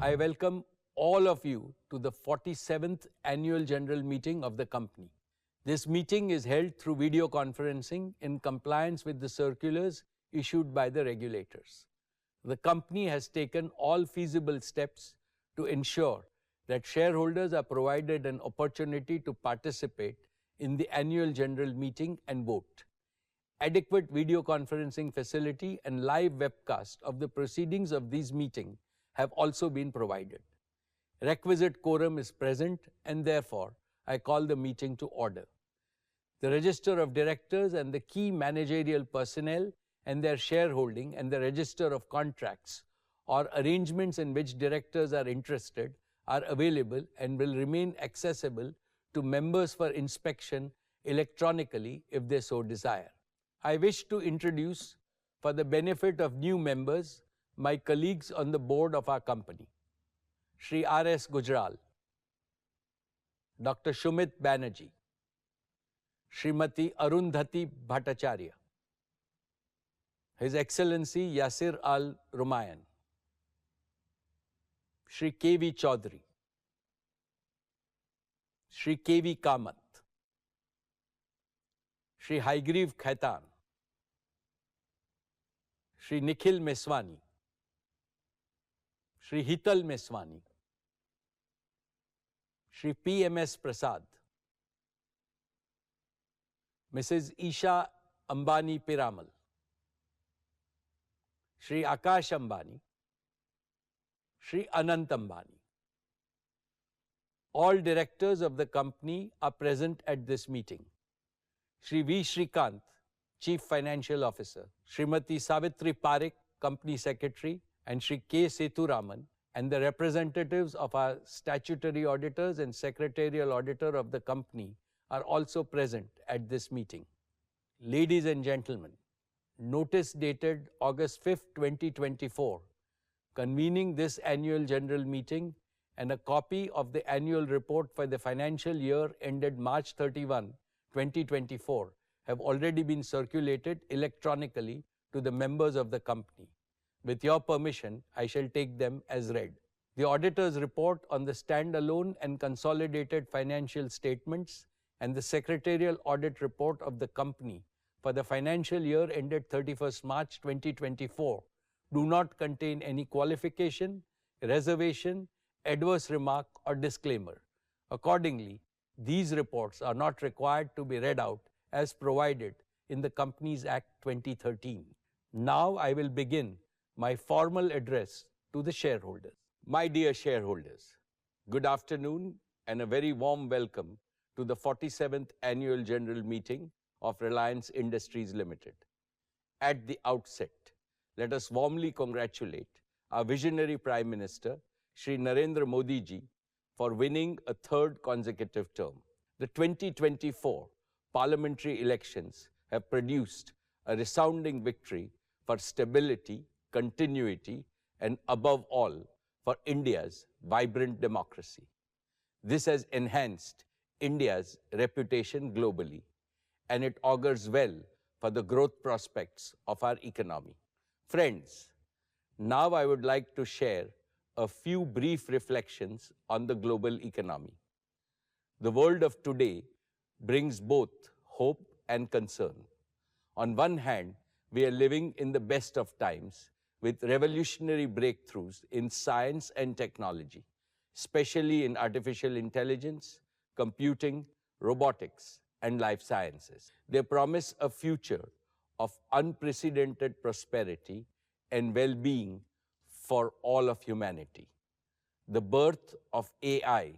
I welcome all of you to the 47th Annual General Meeting of the company. This meeting is held through video conferencing in compliance with the circulars issued by the regulators. The company has taken all feasible steps to ensure that shareholders are provided an opportunity to participate in the annual general meeting and vote. Adequate video conferencing facility and live webcast of the proceedings of these meetings have also been provided. Requisite quorum is present, and therefore I call the meeting to order. The register of directors and the key managerial personnel and their shareholding and the register of contracts or arrangements in which directors are interested are available and will remain accessible to members for inspection electronically if they so desire. I wish to introduce, for the benefit of new members, my colleagues on the board of our company. Shri R.S. Gujral, Dr. Shumit Banerjee, Srimati Arundhati Bhattacharya, His Excellency Yasir Al Rumayyan, Shri K.V. Chaudhary, Shri K.V. Kamath, Shri Haigriv Khaitan, Shri Nikhil Meswani, Shri Hital Meswani, Shri P.M.S. Prasad, Mrs. Isha Ambani Piramal, Shri Akash Ambani, Shri Anant Ambani. All directors of the company are present at this meeting. Shri V. Srikanth, Chief Financial Officer, Srimati Savitri Parekh, Company Secretary, and Shri K. Sethuraman, and the representatives of our statutory auditors and secretarial auditor of the company are also present at this meeting. Ladies and gentlemen, notice dated August 5, 2024, convening this annual general meeting and a copy of the annual report for the financial year ended March 31, 2024 have already been circulated electronically to the members of the company. With your permission, I shall take them as read. The auditor's report on the standalone and consolidated financial statements and the secretarial audit report of the company for the financial year ended 31st March 2024 do not contain any qualification, reservation, adverse remark or disclaimer. Accordingly, these reports are not required to be read out as provided in the Companies Act 2013. Now I will begin my formal address to the shareholders. My dear shareholders, good afternoon and a very warm welcome to the 47th Annual General Meeting of Reliance Industries Ltd. At the outset, let us warmly congratulate our visionary Prime Minister, Shri Narendra Modi ji, for winning a third consecutive term. The 2024 parliamentary elections have produced a resounding victory for stability, continuity, and above all, for India's vibrant democracy. This has enhanced India's reputation globally, and it augurs well for the growth prospects of our economy. Friends, now I would like to share a few brief reflections on the global economy. The world of today brings both hope and concern. On one hand, we are living in the best of times with revolutionary breakthroughs in science and technology, especially in artificial intelligence, computing, robotics, and life sciences. They promise a future of unprecedented prosperity and well-being for all of humanity. The birth of AI,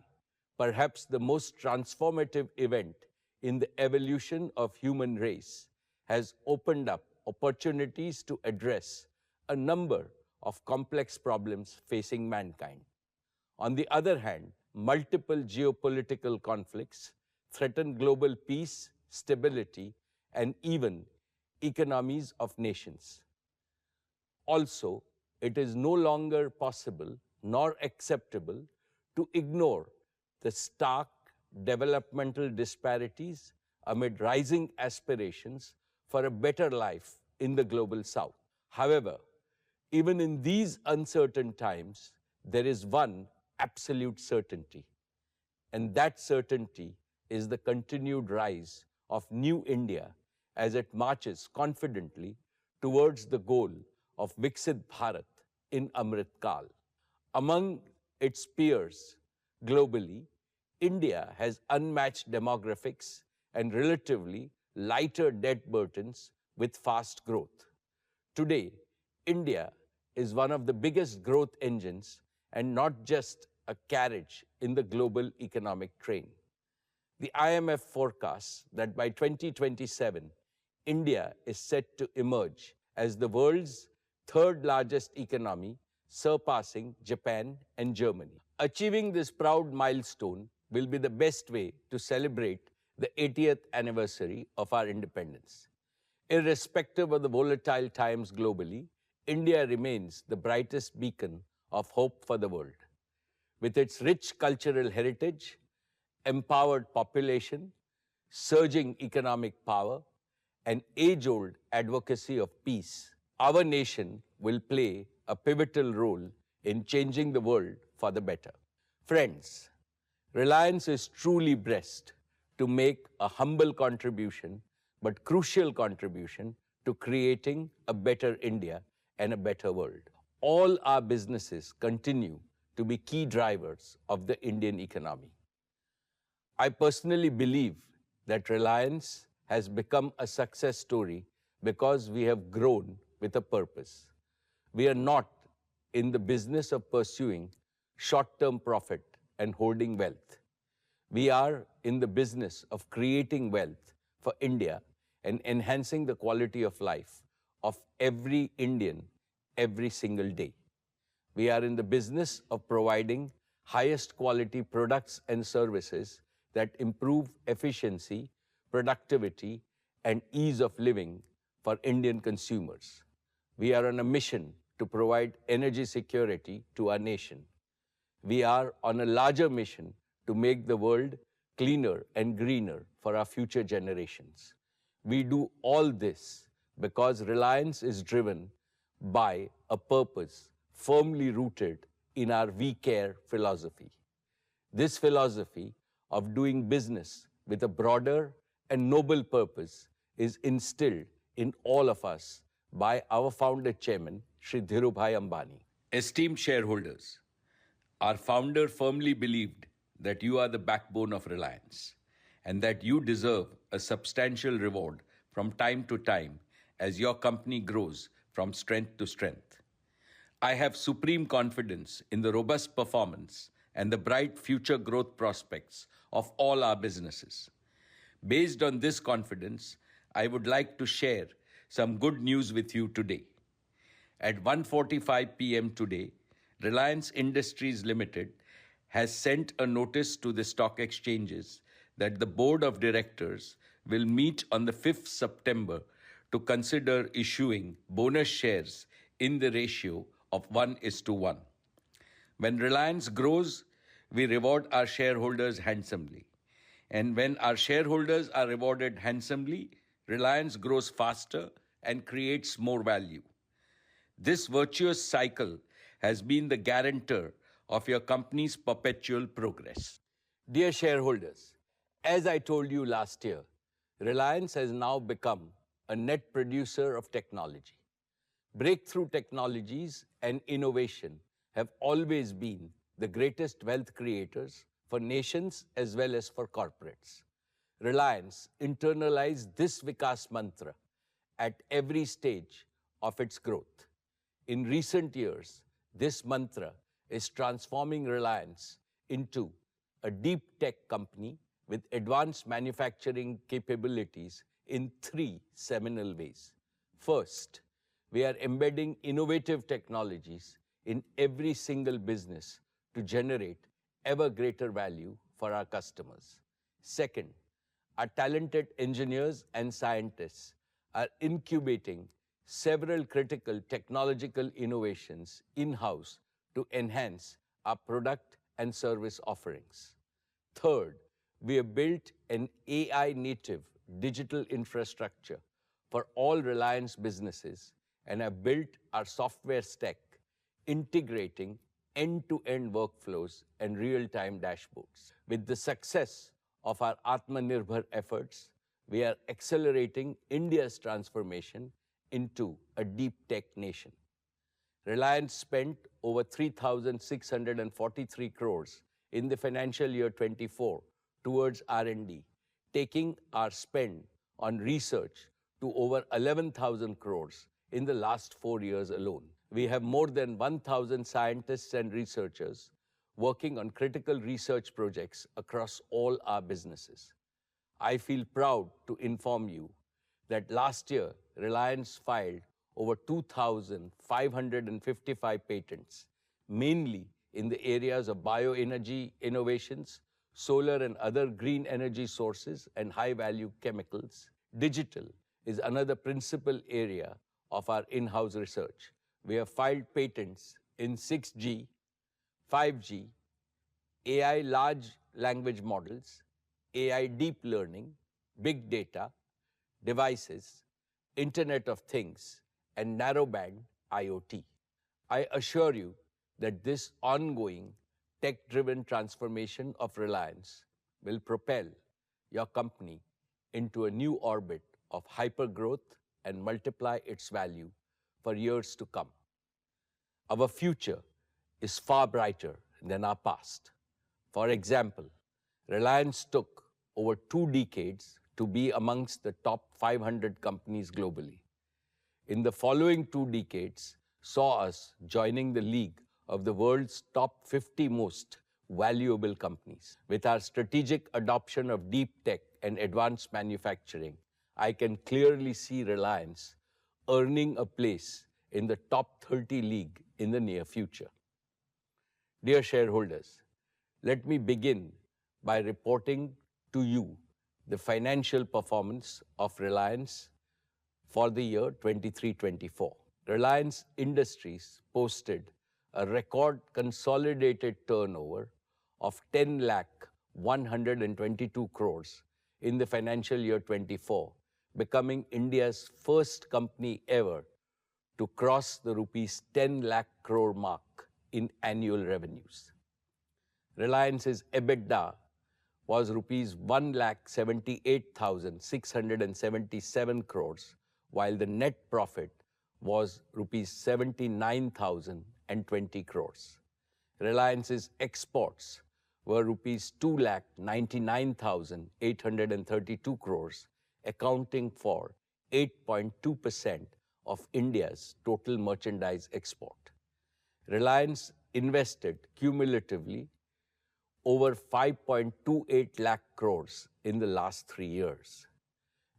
perhaps the most transformative event in the evolution of human race, has opened up opportunities to address a number of complex problems facing mankind. On the other hand, multiple geopolitical conflicts threaten global peace, stability, and even economies of nations. Also, it is no longer possible nor acceptable to ignore the stark developmental disparities amid rising aspirations for a better life in the global south. However, even in these uncertain times, there is one absolute certainty, and that certainty is the continued rise of New India as it marches confidently towards the goal of Viksit Bharat in Amrit Kal. Among its peers globally, India has unmatched demographics and relatively lighter debt burdens with fast growth. Today, India is one of the biggest growth engines and not just a carriage in the global economic train. The IMF forecasts that by 2027, India is set to emerge as the world's third largest economy, surpassing Japan and Germany. Achieving this proud milestone will be the best way to celebrate the 80th anniversary of our independence. Irrespective of the volatile times globally, India remains the brightest beacon of hope for the world. With its rich cultural heritage, empowered population, surging economic power, and age-old advocacy of peace, our nation will play a pivotal role in changing the world for the better. Friends, Reliance is truly blessed to make a humble contribution, but crucial contribution to creating a better India and a better world. All our businesses continue to be key drivers of the Indian economy. I personally believe that Reliance has become a success story because we have grown with a purpose. We are not in the business of pursuing short-term profit and hoarding wealth. We are in the business of creating wealth for India and enhancing the quality of life of every Indian every single day. We are in the business of providing highest quality products and services that improve efficiency, productivity, and ease of living for Indian consumers. We are on a mission to provide energy security to our nation. We are on a larger mission to make the world cleaner and greener for our future generations. We do all this because Reliance is driven by a purpose firmly rooted in our We Care philosophy. This philosophy of doing business with a broader and noble purpose is instilled in all of us by our founder chairman, Shri Dhirubhai Ambani. Esteemed shareholders, our founder firmly believed that you are the backbone of Reliance and that you deserve a substantial reward from time to time as your company grows from strength to strength. I have supreme confidence in the robust performance and the bright future growth prospects of all our businesses. Based on this confidence, I would like to share some good news with you today. At 1:45 p.m. today, Reliance Industries Ltd has sent a notice to the stock exchanges that the board of directors will meet on the 5th September to consider issuing bonus shares in the ratio of 1:1. When Reliance grows, we reward our shareholders handsomely. And when our shareholders are rewarded handsomely, Reliance grows faster and creates more value. This virtuous cycle has been the guarantor of your company's perpetual progress. Dear shareholders, as I told you last year, Reliance has now become a net producer of technology. Breakthrough technologies and innovation have always been the greatest wealth creators for nations as well as for corporates. Reliance internalized this Vikas mantra at every stage of its growth. In recent years, this mantra is transforming Reliance into a deep tech company with advanced manufacturing capabilities in 3 seminal ways. First, we are embedding innovative technologies in every single business to generate ever greater value for our customers. Second, our talented engineers and scientists are incubating several critical technological innovations in-house to enhance our product and service offerings. Third, we have built an AI-native digital infrastructure for all Reliance businesses and have built our software stack, integrating end-to-end workflows and real-time dashboards. With the success of our Atmanirbhar efforts, we are accelerating India's transformation into a deep tech nation. Reliance spent over 3,643 crores in the financial year 24 towards R&D, taking our spend on research to over 11,000 crores in the last 4 years alone. We have more than 1,000 scientists and researchers working on critical research projects across all our businesses. I feel proud to inform you that last year, Reliance filed over 2,555 patents, mainly in the areas of bioenergy innovations, solar and other green energy sources, and high-value chemicals. Digital is another principal area of our in-house research. We have filed patents in 6G, 5G, AI large language models, AI deep learning, big data, devices, Internet of Things, and narrowband IoT. I assure you that this ongoing tech-driven transformation of Reliance will propel your company into a new orbit of hypergrowth and multiply its value for years to come. Our future is far brighter than our past. For example, Reliance took over 2 decades to be amongst the top 500 companies globally. In the following 2 decades, saw us joining the league of the world's top 50 most valuable companies. With our strategic adoption of deep tech and advanced manufacturing, I can clearly see Reliance earning a place in the top 30 league in the near future. Dear shareholders, let me begin by reporting to you the financial performance of Reliance for the year 23-24. Reliance Industries posted a record consolidated turnover of 10,122 crores in the financial year 24, becoming India's first company ever to cross the rupees 10 lakh crore mark in annual revenues. Reliance's EBITDA was rupees 1,78,677 crores, while the net profit was rupees 79,020 crores. Reliance's exports were rupees 2,99,832 crores, accounting for 8.2% of India's total merchandise export. Reliance invested cumulatively over 5.28 lakh crores in the last 3 years.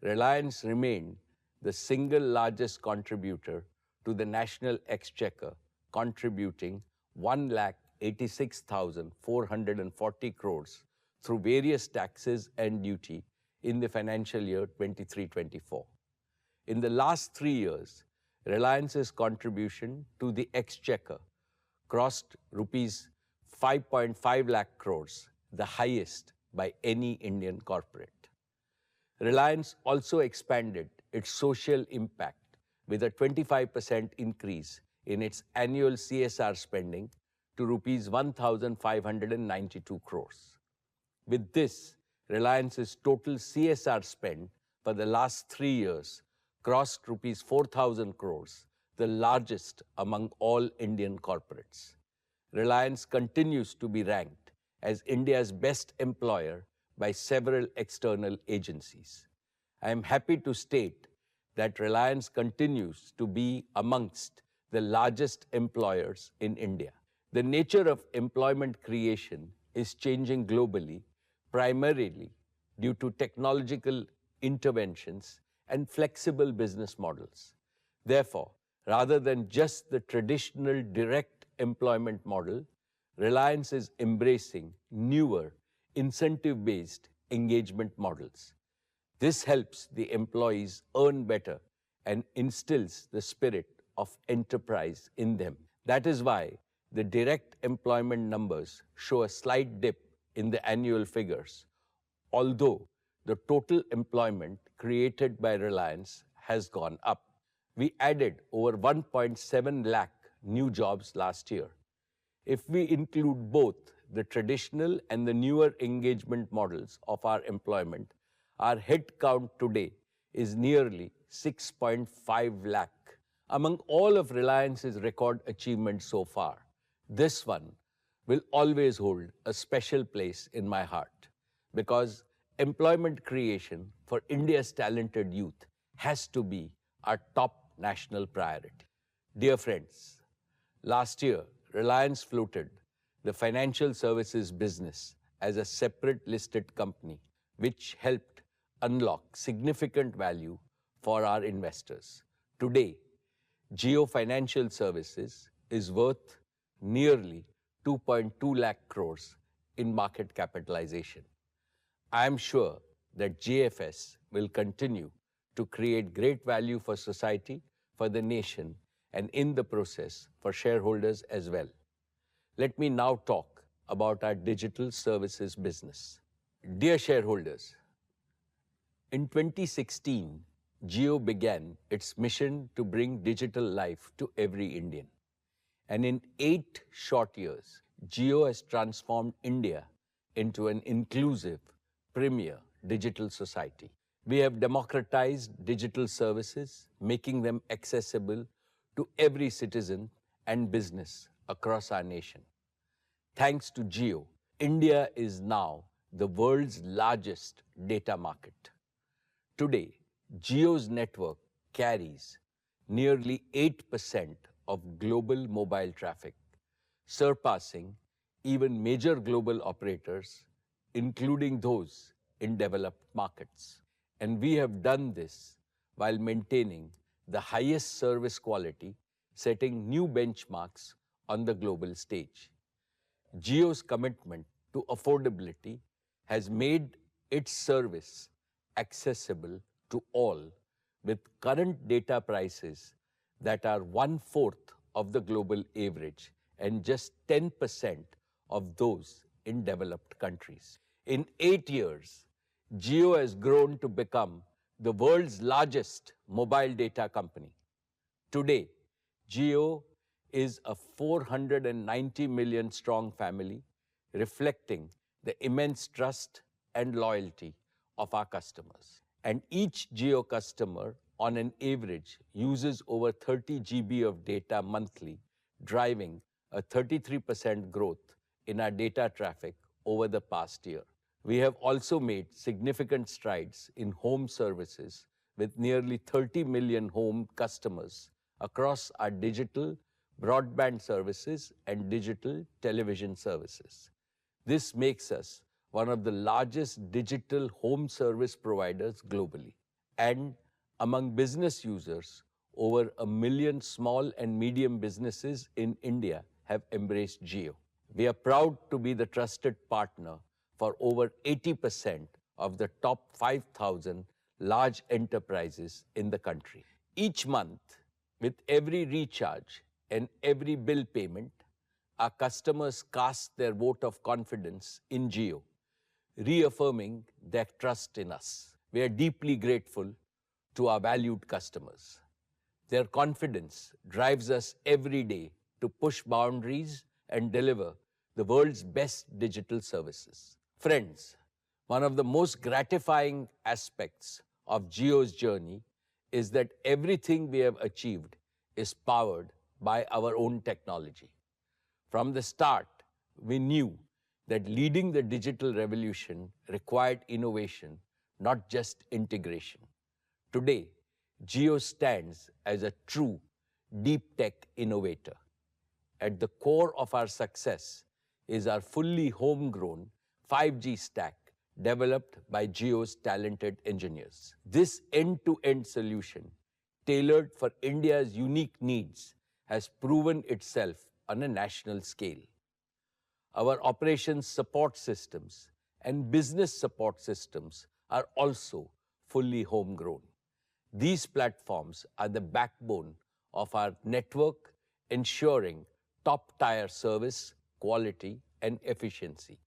Reliance remained the single largest contributor to the national exchequer, contributing 1,86,440 crores through various taxes and duty in the financial year 23-24. In the last 3 years, Reliance's contribution to the exchequer crossed rupees 5.5 lakh crores, the highest by any Indian corporate. Reliance also expanded its social impact with a 25% increase in its annual CSR spending to rupees 1,592 crores. With this, Reliance's total CSR spend for the last 3 years crossed rupees 4,000 crores, the largest among all Indian corporates. Reliance continues to be ranked as India's best employer by several external agencies. I am happy to state that Reliance continues to be amongst the largest employers in India. The nature of employment creation is changing globally, primarily due to technological interventions and flexible business models. Therefore, rather than just the traditional direct employment model, Reliance is embracing newer, incentive-based engagement models. This helps the employees earn better and instills the spirit of enterprise in them. That is why the direct employment numbers show a slight dip in the annual figures, although the total employment created by Reliance has gone up. We added over 1.7 lakh new jobs last year. If we include both the traditional and the newer engagement models of our employment, our head count today is nearly 6.5 lakh. Among all of Reliance's record achievements so far, this one will always hold a special place in my heart because employment creation for India's talented youth has to be our top national priority. Dear friends, last year, Reliance floated the financial services business as a separate listed company, which helped unlock significant value for our investors. Today, Jio Financial Services is worth nearly 2.2 lakh crores in market capitalization. I am sure that JFS will continue to create great value for society, for the nation, and in the process for shareholders as well. Let me now talk about our digital services business. Dear shareholders, in 2016, Jio began its mission to bring digital life to every Indian. And in 8 short years, Jio has transformed India into an inclusive, premier digital society. We have democratized digital services, making them accessible to every citizen and business across our nation. Thanks to Jio, India is now the world's largest data market. Today, Jio's network carries nearly 8% of global mobile traffic, surpassing even major global operators, including those in developed markets. And we have done this while maintaining the highest service quality, setting new benchmarks on the global stage. Jio's commitment to affordability has made its service accessible to all, with current data prices that are 1/4 of the global average and just 10% of those in developed countries. In 8 years, Jio has grown to become the world's largest mobile data company. Today, Jio is a 490 million strong family, reflecting the immense trust and loyalty of our customers. And each Jio customer, on an average, uses over 30 GB of data monthly, driving a 33% growth in our data traffic over the past year. We have also made significant strides in home services with nearly 30 million home customers across our digital broadband services and digital television services. This makes us one of the largest digital home service providers globally. And among business users, over 1 million small and medium businesses in India have embraced Jio. We are proud to be the trusted partner for over 80% of the top 5,000 large enterprises in the country. Each month, with every recharge and every bill payment, our customers cast their vote of confidence in Jio, reaffirming their trust in us. We are deeply grateful to our valued customers. Their confidence drives us every day to push boundaries and deliver the world's best digital services. Friends, one of the most gratifying aspects of Jio's journey is that everything we have achieved is powered by our own technology. From the start, we knew that leading the digital revolution required innovation, not just integration. Today, Jio stands as a true deep tech innovator. At the core of our success is our fully homegrown 5G stack developed by Jio's talented engineers. This end-to-end solution, tailored for India's unique needs, has proven itself on a national scale. Our operations support systems and business support systems are also fully homegrown. These platforms are the backbone of our network, ensuring top-tier service, quality, and efficiency.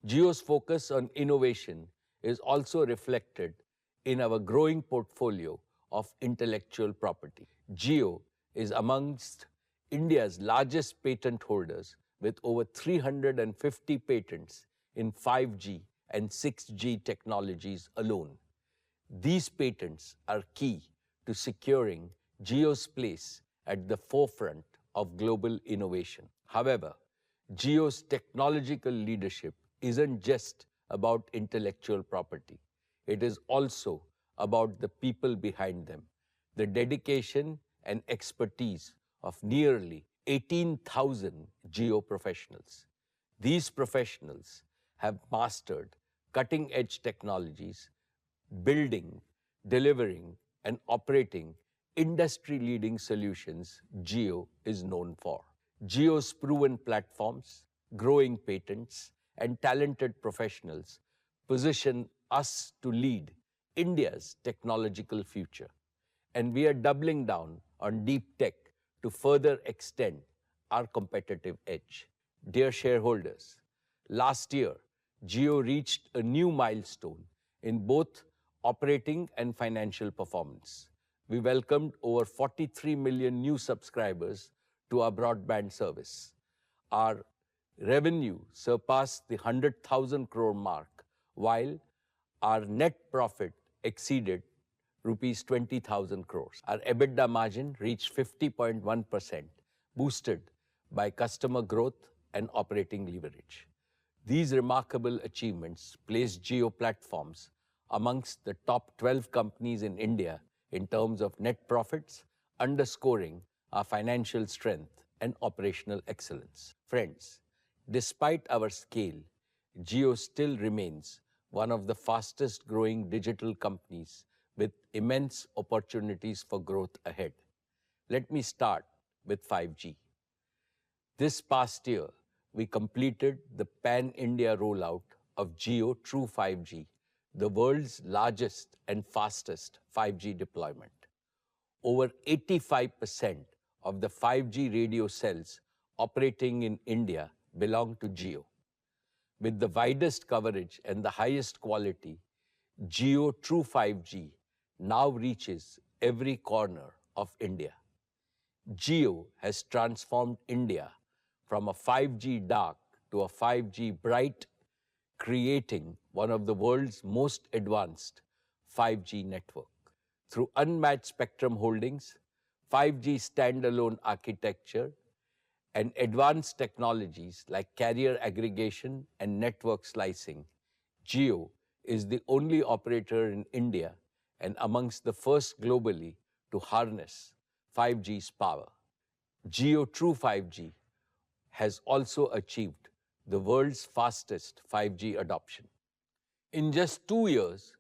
Jio's focus on innovation is also reflected in our growing portfolio of intellectual property. Jio is amongst India's largest patent holders with over 350 patents in 5G and 6G technologies alone. These patents are key to securing Jio's place at the forefront of global innovation. However, Jio's technological leadership isn't just about intellectual property. It is also about the people behind them, the dedication and expertise of nearly 18,000 Jio professionals. These professionals have mastered cutting-edge technologies, building, delivering, and operating industry-leading solutions Jio is known for. Jio's proven platforms, growing patents, and talented professionals position us to lead India's technological future. And we are doubling down on deep tech to further extend our competitive edge. Dear shareholders, last year, Jio reached a new milestone in both operating and financial performance. We welcomed over 43 million new subscribers to our broadband service. Our revenue surpassed the 100,000 crore mark, while our net profit exceeded rupees 20,000 crores. Our EBITDA margin reached 50.1%, boosted by customer growth and operating leverage. These remarkable achievements place Jio Platforms amongst the top 12 companies in India in terms of net profits, underscoring our financial strength and operational excellence. Friends, despite our scale, Jio still remains one of the fastest growing digital companies with immense opportunities for growth ahead. Let me start with 5G. This past year, we completed the pan-India rollout of Jio True 5G, the world's largest and fastest 5G deployment. Over 85% of the 5G radio cells operating in India belong to Jio. With the widest coverage and the highest quality, Jio True 5G now reaches every corner of India. Jio has transformed India from a 5G dark to a 5G bright, creating one of the world's most advanced 5G network. Through unmatched spectrum holdings, 5G standalone architecture, and advanced technologies like carrier aggregation and network slicing, Jio is the only operator in India and amongst the first globally to harness 5G's power. Jio True 5G has also achieved the world's fastest 5G adoption. In just 2 years,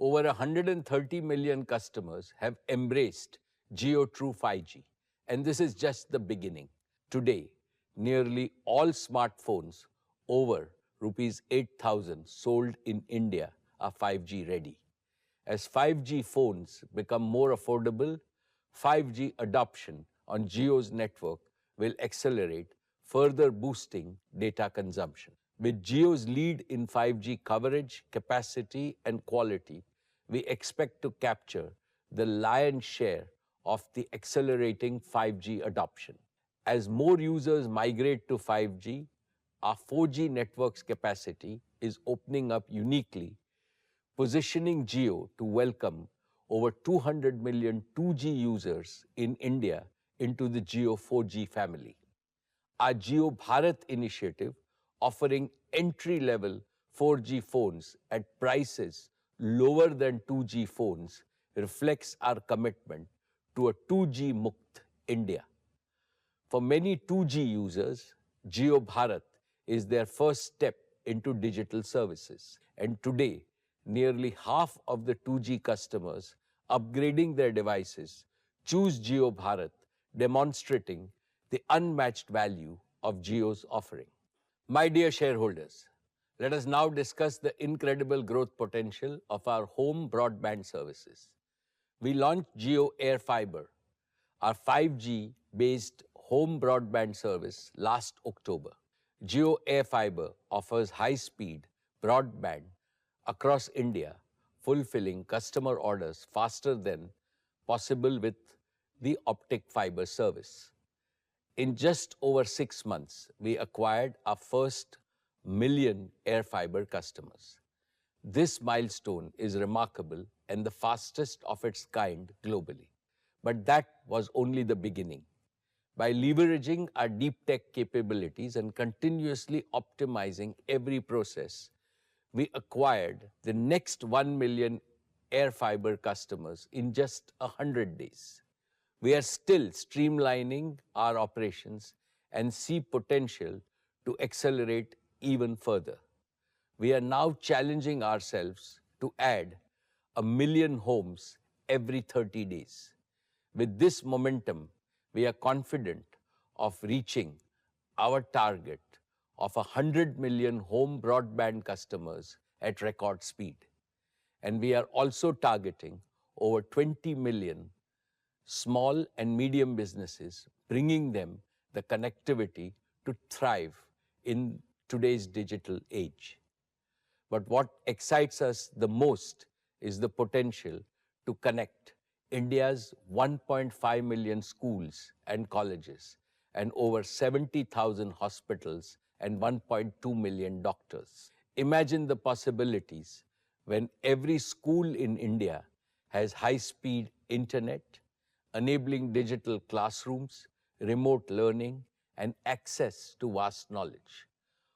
over 130 million customers have embraced Jio True 5G, and this is just the beginning. Today, nearly all smartphones over rupees 8,000 sold in India are 5G ready. As 5G phones become more affordable, 5G adoption on Jio's network will accelerate, further boosting data consumption. With Jio's lead in 5G coverage, capacity, and quality, we expect to capture the lion's share of the accelerating 5G adoption. As more users migrate to 5G, our 4G network's capacity is opening up uniquely, positioning Jio to welcome over 200 million 2G users in India into the Jio 4G family. Our Jio Bharat initiative, offering entry-level 4G phones at prices lower than 2G phones, reflects our commitment to a 2G Mukt India. For many 2G users, Jio Bharat is their first step into digital services. And today, nearly half of the 2G customers upgrading their devices choose Jio Bharat, demonstrating the unmatched value of Jio's offering. My dear shareholders, let us now discuss the incredible growth potential of our home broadband services. We launched Jio Air Fiber, our 5G-based home broadband service, last October. Jio Air Fiber offers high-speed broadband across India, fulfilling customer orders faster than possible with the optic fiber service. In just over 6 months, we acquired our first million air fiber customers. This milestone is remarkable and the fastest of its kind globally. But that was only the beginning. By leveraging our deep tech capabilities and continuously optimizing every process, we acquired the next 1 million air fiber customers in just 100 days. We are still streamlining our operations and see potential to accelerate even further. We are now challenging ourselves to add 1 million homes every 30 days. With this momentum, we are confident of reaching our target of 100 million home broadband customers at record speed. And we are also targeting over 20 million small and medium businesses, bringing them the connectivity to thrive in today's digital age. But what excites us the most is the potential to connect India's 1.5 million schools and colleges and over 70,000 hospitals and 1.2 million doctors. Imagine the possibilities when every school in India has high-speed internet, enabling digital classrooms, remote learning, and access to vast knowledge.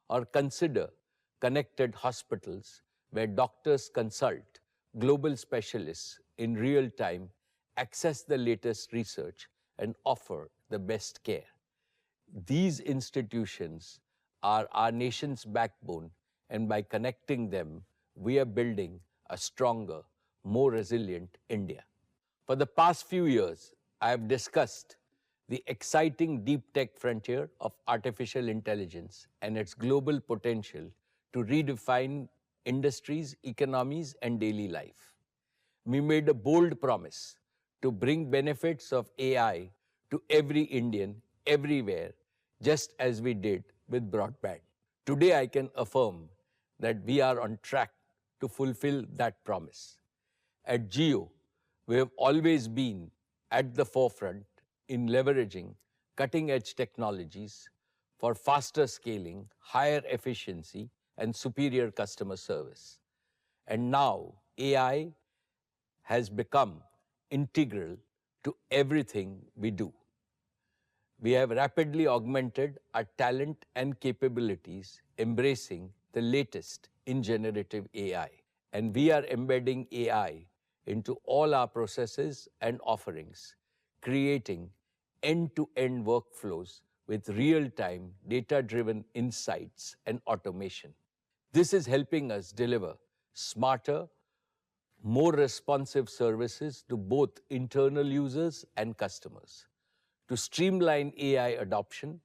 Or consider connected hospitals where doctors consult global specialists in real time, access the latest research, and offer the best care. These institutions are our nation's backbone, and by connecting them, we are building a stronger, more resilient India. For the past few years, I have discussed the exciting deep tech frontier of artificial intelligence and its global potential to redefine industries, economies, and daily life. We made a bold promise to bring benefits of AI to every Indian, everywhere, just as we did with broadband. Today, I can affirm that we are on track to fulfill that promise. At Jio, we have always been at the forefront in leveraging cutting-edge technologies for faster scaling, higher efficiency, and superior customer service. And now, AI has become integral to everything we do. We have rapidly augmented our talent and capabilities, embracing the latest in generative AI. And we are embedding AI into all our processes and offerings, creating end-to-end workflows with real-time, data-driven insights and automation. This is helping us deliver smarter, more responsive services to both internal users and customers. To streamline AI adoption,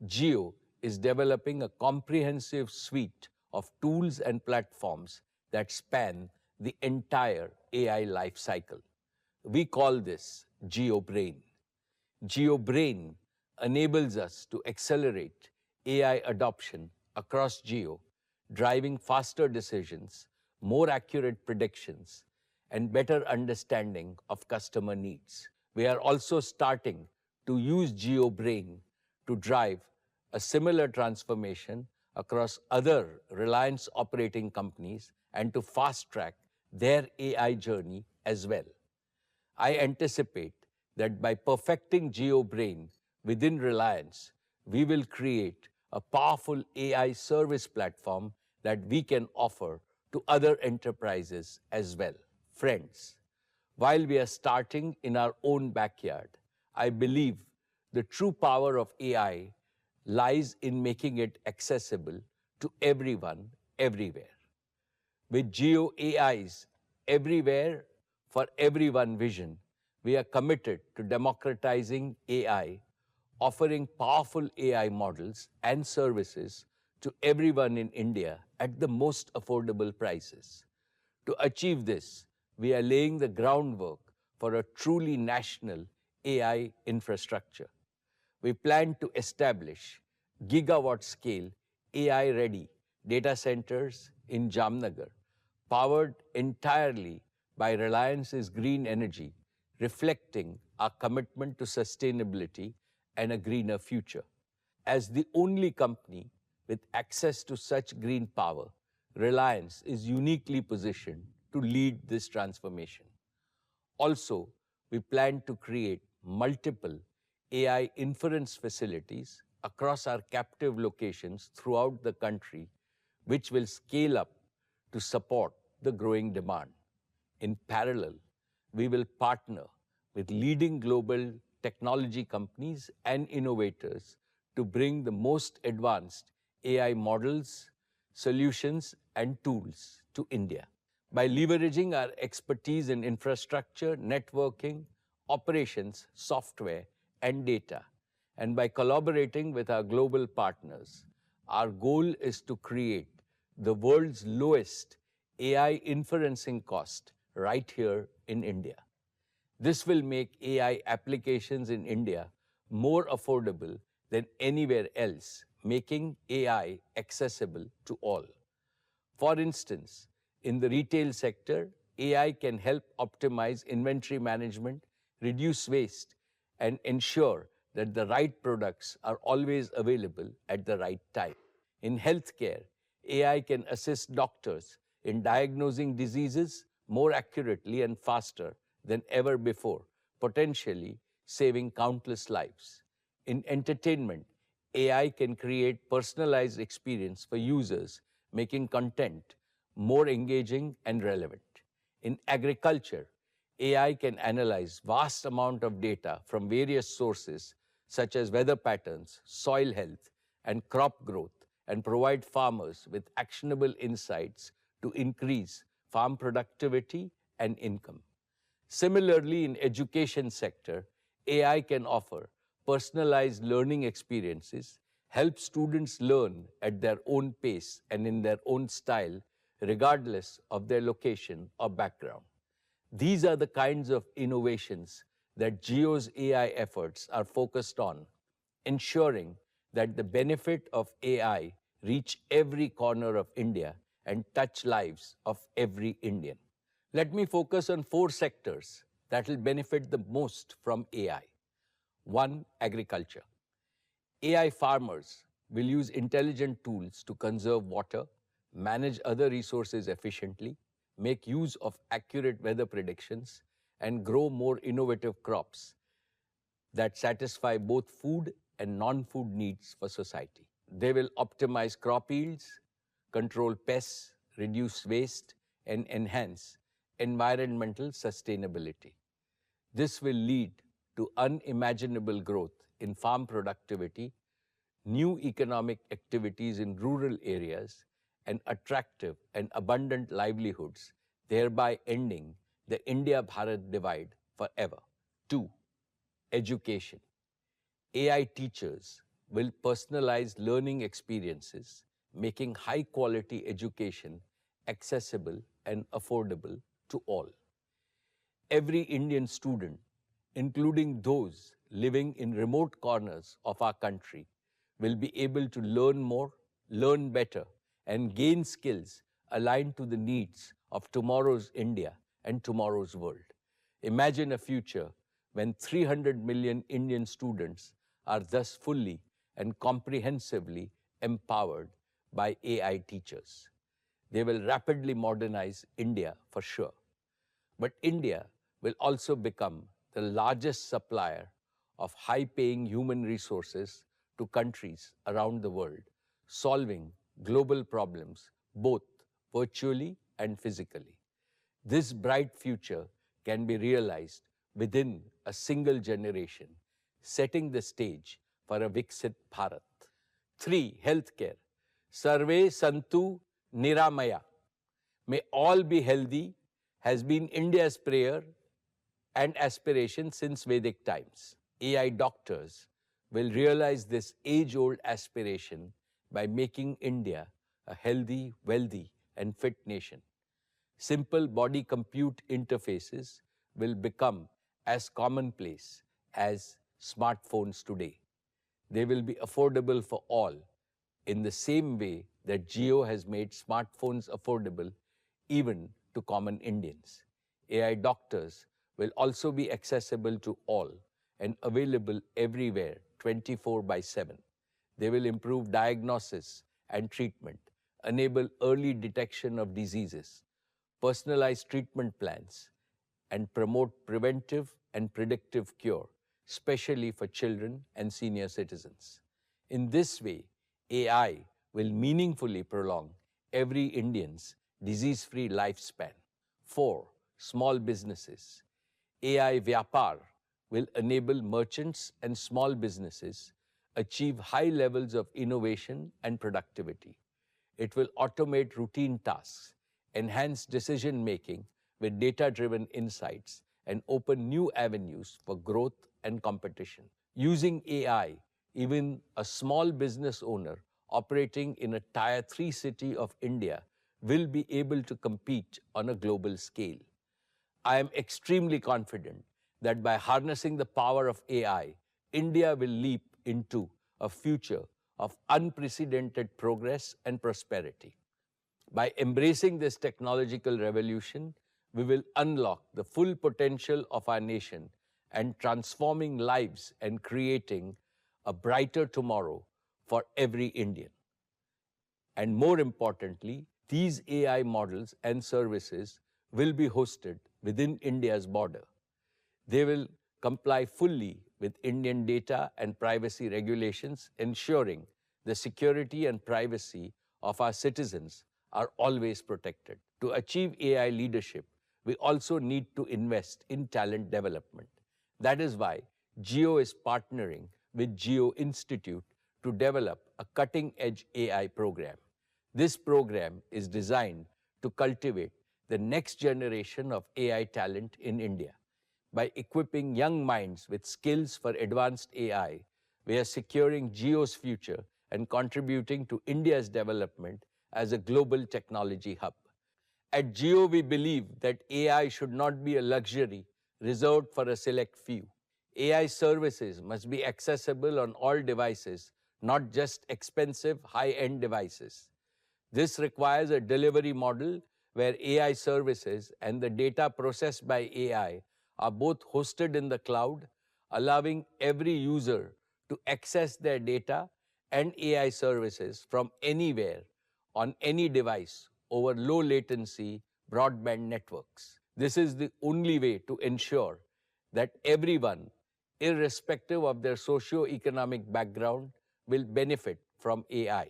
Jio is developing a comprehensive suite of tools and platforms that span the entire AI lifecycle. We call this Jio Brain. Jio Brain enables us to accelerate AI adoption across Jio, driving faster decisions, more accurate predictions, and better understanding of customer needs. We are also starting to use Jio Brain to drive a similar transformation across other Reliance operating companies and to fast-track their AI journey as well. I anticipate that by perfecting Jio Brain within Reliance, we will create a powerful AI service platform that we can offer to other enterprises as well. Friends, while we are starting in our own backyard, I believe the true power of AI lies in making it accessible to everyone, everywhere. With Jio AI's everywhere for everyone vision, we are committed to democratizing AI, offering powerful AI models and services to everyone in India at the most affordable prices. To achieve this, we are laying the groundwork for a truly national AI infrastructure. We plan to establish gigawatt-scale AI-ready data centers in Jamnagar, powered entirely by Reliance's green energy, reflecting our commitment to sustainability and a greener future. As the only company with access to such green power, Reliance is uniquely positioned to lead this transformation. Also, we plan to create multiple AI inference facilities across our captive locations throughout the country, which will scale up to support the growing demand. In parallel, we will partner with leading global technology companies and innovators to bring the most advanced AI models, solutions, and tools to India. By leveraging our expertise in infrastructure, networking, operations, software, and data, and by collaborating with our global partners, our goal is to create the world's lowest AI inferencing cost right here in India. This will make AI applications in India more affordable than anywhere else, making AI accessible to all. For instance, in the retail sector, AI can help optimize inventory management, reduce waste, and ensure that the right products are always available at the right time. In healthcare, AI can assist doctors in diagnosing diseases more accurately and faster than ever before, potentially saving countless lives. In entertainment, AI can create personalized experience for users, making content more engaging and relevant. In agriculture, AI can analyze vast amount of data from various sources such as weather patterns, soil health, and crop growth, and provide farmers with actionable insights to increase farm productivity and income. Similarly, in education sector, AI can offer personalized learning experiences, help students learn at their own pace and in their own style, regardless of their location or background. These are the kinds of innovations that Jio's AI efforts are focused on, ensuring that the benefit of AI reach every corner of India and touch lives of every Indian. Let me focus on 4 sectors that will benefit the most from AI. 1. Agriculture. AI farmers will use intelligent tools to conserve water, manage other resources efficiently, make use of accurate weather predictions, and grow more innovative crops that satisfy both food and non-food needs for society. They will optimize crop yields, control pests, reduce waste, and enhance environmental sustainability. This will lead to unimaginable growth in farm productivity, new economic activities in rural areas, and attractive and abundant livelihoods, thereby ending the India-Bharat divide forever. 2. Education. AI teachers will personalize learning experiences, making high-quality education accessible and affordable to all. Every Indian student, including those living in remote corners of our country, will be able to learn more, learn better, and gain skills aligned to the needs of tomorrow's India and tomorrow's world. Imagine a future when 300 million Indian students are thus fully and comprehensively empowered by AI teachers. They will rapidly modernize India for sure. But India will also become the largest supplier of high-paying human resources to countries around the world, solving global problems both virtually and physically. This bright future can be realized within a single generation, setting the stage for a Viksit Bharat. 3. Healthcare. Sarve Santu Niramaya. May all be healthy has been India's prayer and aspiration since Vedic times. AI doctors will realize this age-old aspiration by making India a healthy, wealthy, and fit nation. Simple body-compute interfaces will become as commonplace as smartphones today. They will be affordable for all in the same way that Jio has made smartphones affordable even to common Indians. AI doctors will also be accessible to all and available everywhere 24/7. They will improve diagnosis and treatment, enable early detection of diseases, personalized treatment plans, and promote preventive and predictive cure, especially for children and senior citizens. In this way, AI will meaningfully prolong every Indian's disease-free lifespan. 4. Small businesses. AI Vyapar will enable merchants and small businesses achieve high levels of innovation and productivity. It will automate routine tasks, enhance decision-making with data-driven insights, and open new avenues for growth and competition. Using AI, even a small business owner operating in a Tier 3 city of India will be able to compete on a global scale. I am extremely confident that by harnessing the power of AI, India will leap into a future of unprecedented progress and prosperity. By embracing this technological revolution, we will unlock the full potential of our nation and transforming lives and creating a brighter tomorrow for every Indian. And more importantly, these AI models and services will be hosted within India's border. They will comply fully with Indian data and privacy regulations, ensuring the security and privacy of our citizens are always protected. To achieve AI leadership, we also need to invest in talent development. That is why Jio is partnering with Jio Institute to develop a cutting-edge AI program. This program is designed to cultivate the next generation of AI talent in India. By equipping young minds with skills for advanced AI, we are securing Jio's future and contributing to India's development as a global technology hub. At Jio, we believe that AI should not be a luxury reserved for a select few. AI services must be accessible on all devices, not just expensive, high-end devices. This requires a delivery model where AI services and the data processed by AI are both hosted in the cloud, allowing every user to access their data and AI services from anywhere on any device over low latency broadband networks. This is the only way to ensure that everyone, irrespective of their socio-economic background, will benefit from AI.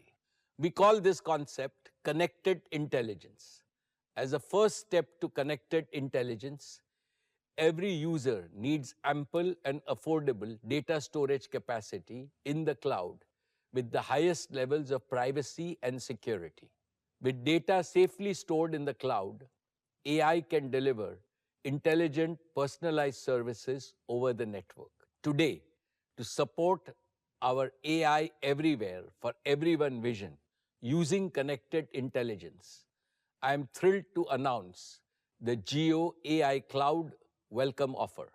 We call this concept connected intelligence. As a first step to connected intelligence, every user needs ample and affordable data storage capacity in the cloud with the highest levels of privacy and security. With data safely stored in the cloud, AI can deliver intelligent, personalized services over the network. Today, to support our AI everywhere for everyone vision using connected intelligence, I am thrilled to announce the Jio AI Cloud Welcome Offer.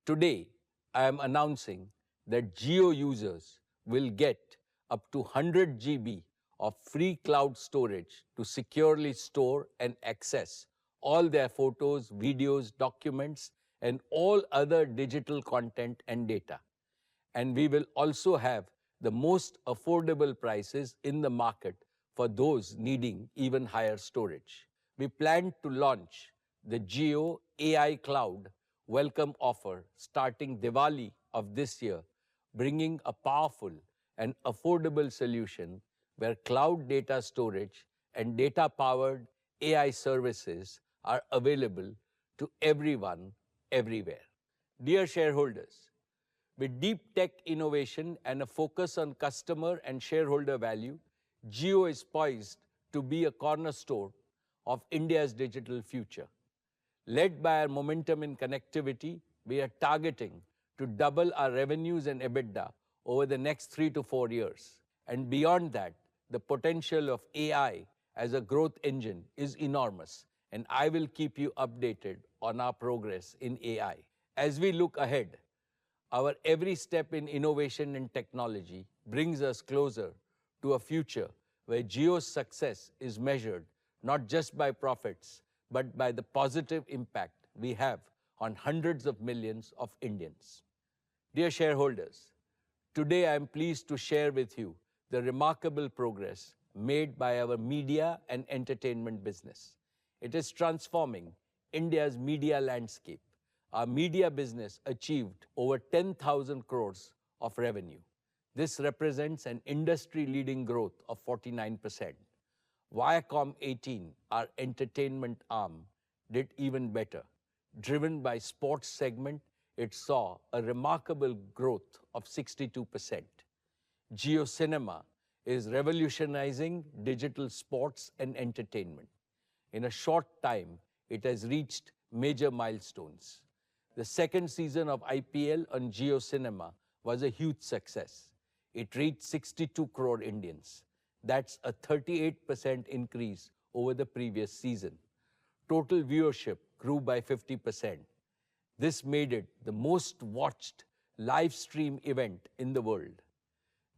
Today, I am announcing that Jio users will get up to 100 GB of free cloud storage to securely store and access all their photos, videos, documents, and all other digital content and data. And we will also have the most affordable prices in the market for those needing even higher storage. We plan to launch the Jio AI Cloud Welcome Offer starting Diwali of this year, bringing a powerful and affordable solution where cloud data storage and data-powered AI services are available to everyone, everywhere. Dear shareholders, with deep tech innovation and a focus on customer and shareholder value, Jio is poised to be a cornerstone of India's digital future. Led by our momentum in connectivity, we are targeting to double our revenues and EBITDA over the next 3 to 4 years. And beyond that, the potential of AI as a growth engine is enormous, and I will keep you updated on our progress in AI. As we look ahead, our every step in innovation and technology brings us closer to a future where Jio's success is measured not just by profits, but by the positive impact we have on hundreds of millions of Indians. Dear shareholders, Today, I am pleased to share with you the remarkable progress made by our media and entertainment business. It is transforming India's media landscape. Our media business achieved over 10,000 crores of revenue. This represents an industry-leading growth of 49%. Viacom 18, our entertainment arm, did even better. Driven by sports segment, it saw a remarkable growth of 62%. Jio Cinema is revolutionizing digital sports and entertainment. In a short time, it has reached major milestones. The second season of IPL on Jio Cinema was a huge success. It reached 62 crore Indians. That's a 38% increase over the previous season. Total viewership grew by 50%. This made it the most watched live stream event in the world.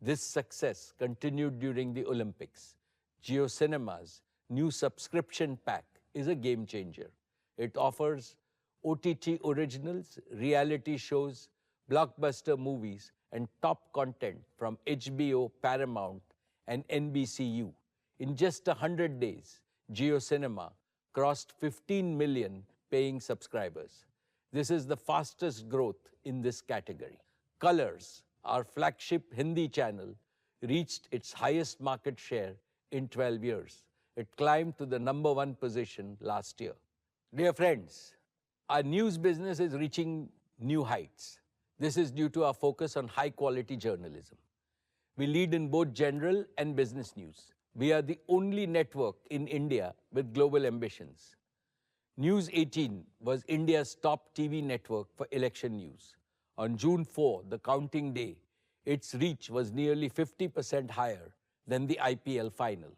This success continued during the Olympics. Jio Cinema's new subscription pack is a game changer. It offers OTT originals, reality shows, blockbuster movies, and top content from HBO, Paramount, and NBCU. In just 100 days, Jio Cinema crossed 15 million paying subscribers. This is the fastest growth in this category. Colors, our flagship Hindi channel, reached its highest market share in 12 years. It climbed to the #1 position last year. Dear friends, our news business is reaching new heights. This is due to our focus on high-quality journalism. We lead in both general and business news. We are the only network in India with global ambitions. News 18 was India's top TV network for election news. On June 4, the counting day, its reach was nearly 50% higher than the IPL final.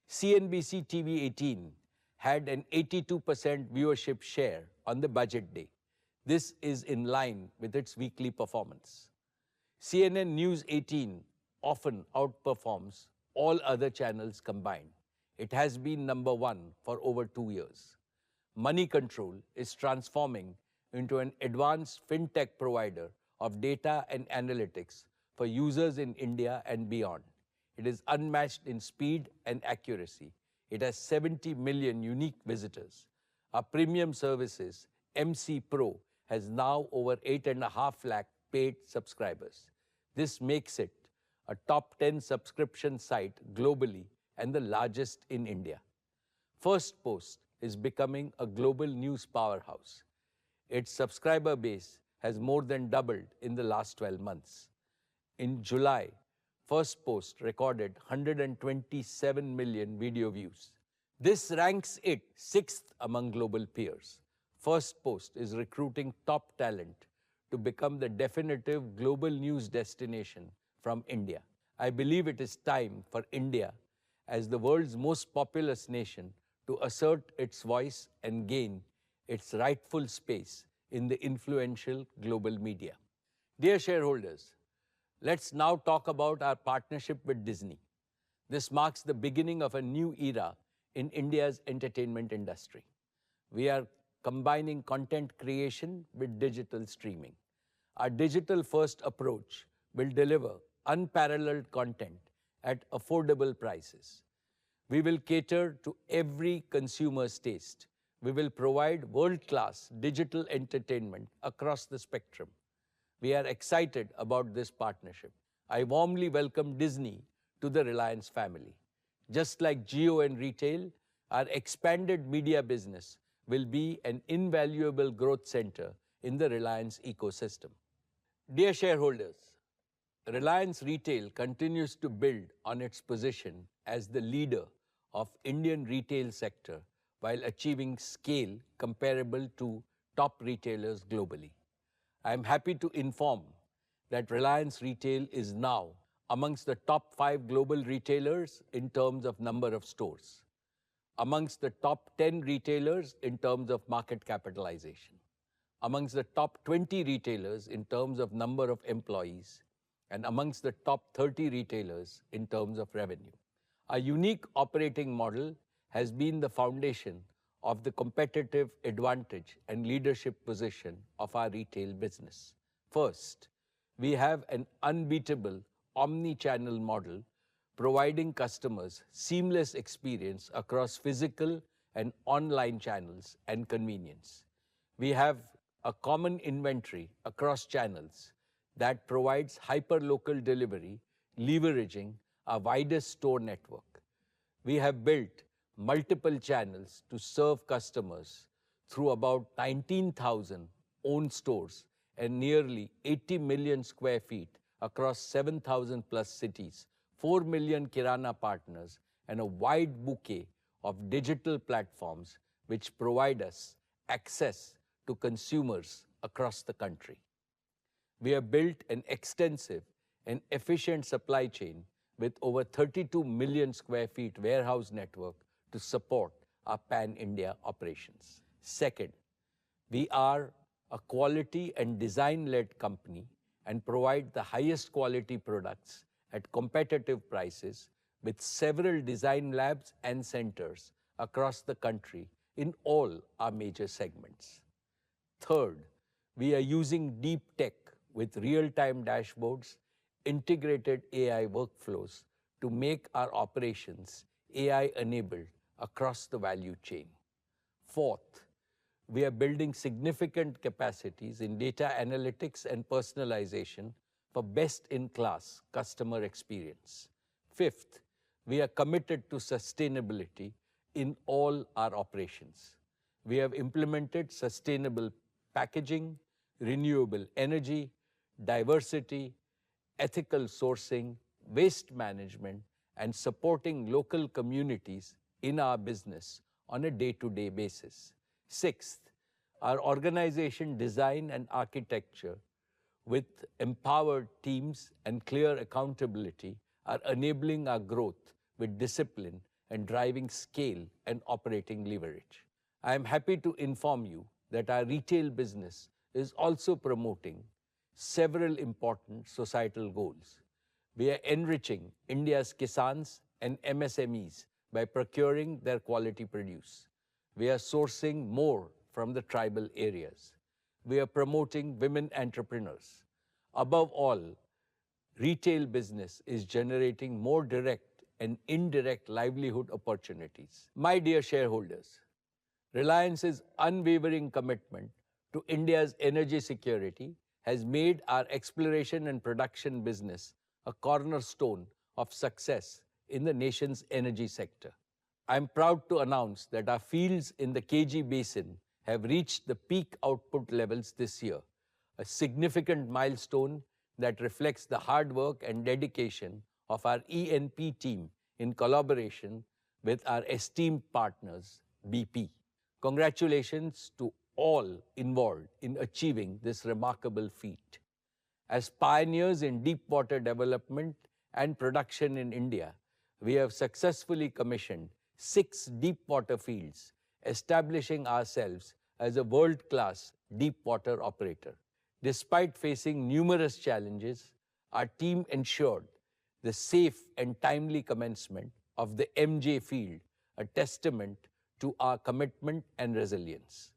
CNBC TV 18 had an 82% viewership share on the budget day. This is in line with its weekly performance. CNN News 18 often outperforms all other channels combined. It has been #1 for over 2 years. Money Control is transforming into an advanced fintech provider of data and analytics for users in India and beyond. It is unmatched in speed and accuracy. It has 70 million unique visitors. Our premium services, MC Pro, has now over 8.5 lakh paid subscribers. This makes it a top 10 subscription site globally and the largest in India. First Post is becoming a global news powerhouse. Its subscriber base has more than doubled in the last 12 months. In July, First Post recorded 127 million video views. This ranks it 6th among global peers. First Post is recruiting top talent to become the definitive global news destination from India. I believe it is time for India, as the world's most populous nation, to assert its voice and gain its rightful space in the influential global media. Dear shareholders, let's now talk about our partnership with Disney. This marks the beginning of a new era in India's entertainment industry. We are combining content creation with digital streaming. Our digital-first approach will deliver unparalleled content at affordable prices. We will cater to every consumer's taste. We will provide world-class digital entertainment across the spectrum. We are excited about this partnership. I warmly welcome Disney to the Reliance family. Just like Jio and retail, our expanded media business will be an invaluable growth center in the Reliance ecosystem. Dear shareholders, Reliance Retail continues to build on its position as the leader of Indian retail sector while achieving scale comparable to top retailers globally. I am happy to inform that Reliance Retail is now amongst the top 5 global retailers in terms of number of stores, amongst the top 10 retailers in terms of market capitalization, amongst the top 20 retailers in terms of number of employees, and amongst the top 30 retailers in terms of revenue. Our unique operating model has been the foundation of the competitive advantage and leadership position of our retail business. First, We have an unbeatable omni-channel model providing customers seamless experience across physical and online channels and convenience. We have a common inventory across channels that provides hyper-local delivery, leveraging our widest store network. We have built multiple channels to serve customers through about 19,000 owned stores and nearly 80 million square feet across 7,000 plus cities, 4 million Kirana partners, and a wide bouquet of digital platforms which provide us access to consumers across the country. We have built an extensive and efficient supply chain with over 32 million square feet warehouse network to support our pan-India operations. Second, we are a quality and design-led company and provide the highest quality products at competitive prices with several design labs and centers across the country in all our major segments. Third, we are using deep tech with real-time dashboards, integrated AI workflows to make our operations AI-enabled across the value chain. Fourth, we are building significant capacities in data analytics and personalization for best-in-class customer experience. Fifth, we are committed to sustainability in all our operations. We have implemented sustainable packaging, renewable energy, diversity, ethical sourcing, waste management, and supporting local communities in our business on a day-to-day basis. Sixth, our organization design and architecture with empowered teams and clear accountability are enabling our growth with discipline and driving scale and operating leverage. I am happy to inform you that our retail business is also promoting several important societal goals. We are enriching India's Kisans and MSMEs by procuring their quality produce. We are sourcing more from the tribal areas. We are promoting women entrepreneurs. Above all, retail business is generating more direct and indirect livelihood opportunities. My dear shareholders, Reliance's unwavering commitment to India's energy security has made our exploration and production business a cornerstone of success in the nation's energy sector. I am proud to announce that our fields in the KG Basin have reached the peak output levels this year, a significant milestone that reflects the hard work and dedication of our E&P team in collaboration with our esteemed partners, BP. Congratulations to all involved in achieving this remarkable feat. As pioneers in deep water development and production in India, we have successfully commissioned 6 deep water fields, establishing ourselves as a world-class deep water operator. Despite facing numerous challenges, our team ensured the safe and timely commencement of the MJ field, a testament to our commitment and resilience.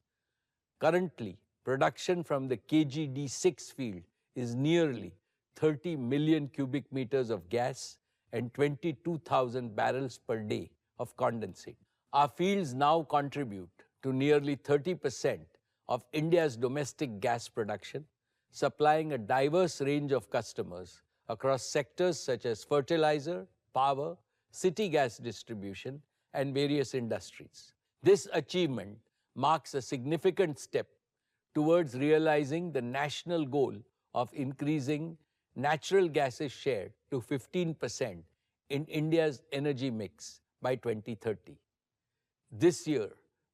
Currently, production from the KGD6 field is nearly 30 million cubic meters of gas and 22,000 barrels per day of condensate. Our fields now contribute to nearly 30% of India's domestic gas production, supplying a diverse range of customers across sectors such as fertilizer, power, city gas distribution, and various industries. This achievement marks a significant step towards realizing the national goal of increasing natural gas's share to 15% in India's energy mix by 2030. This year,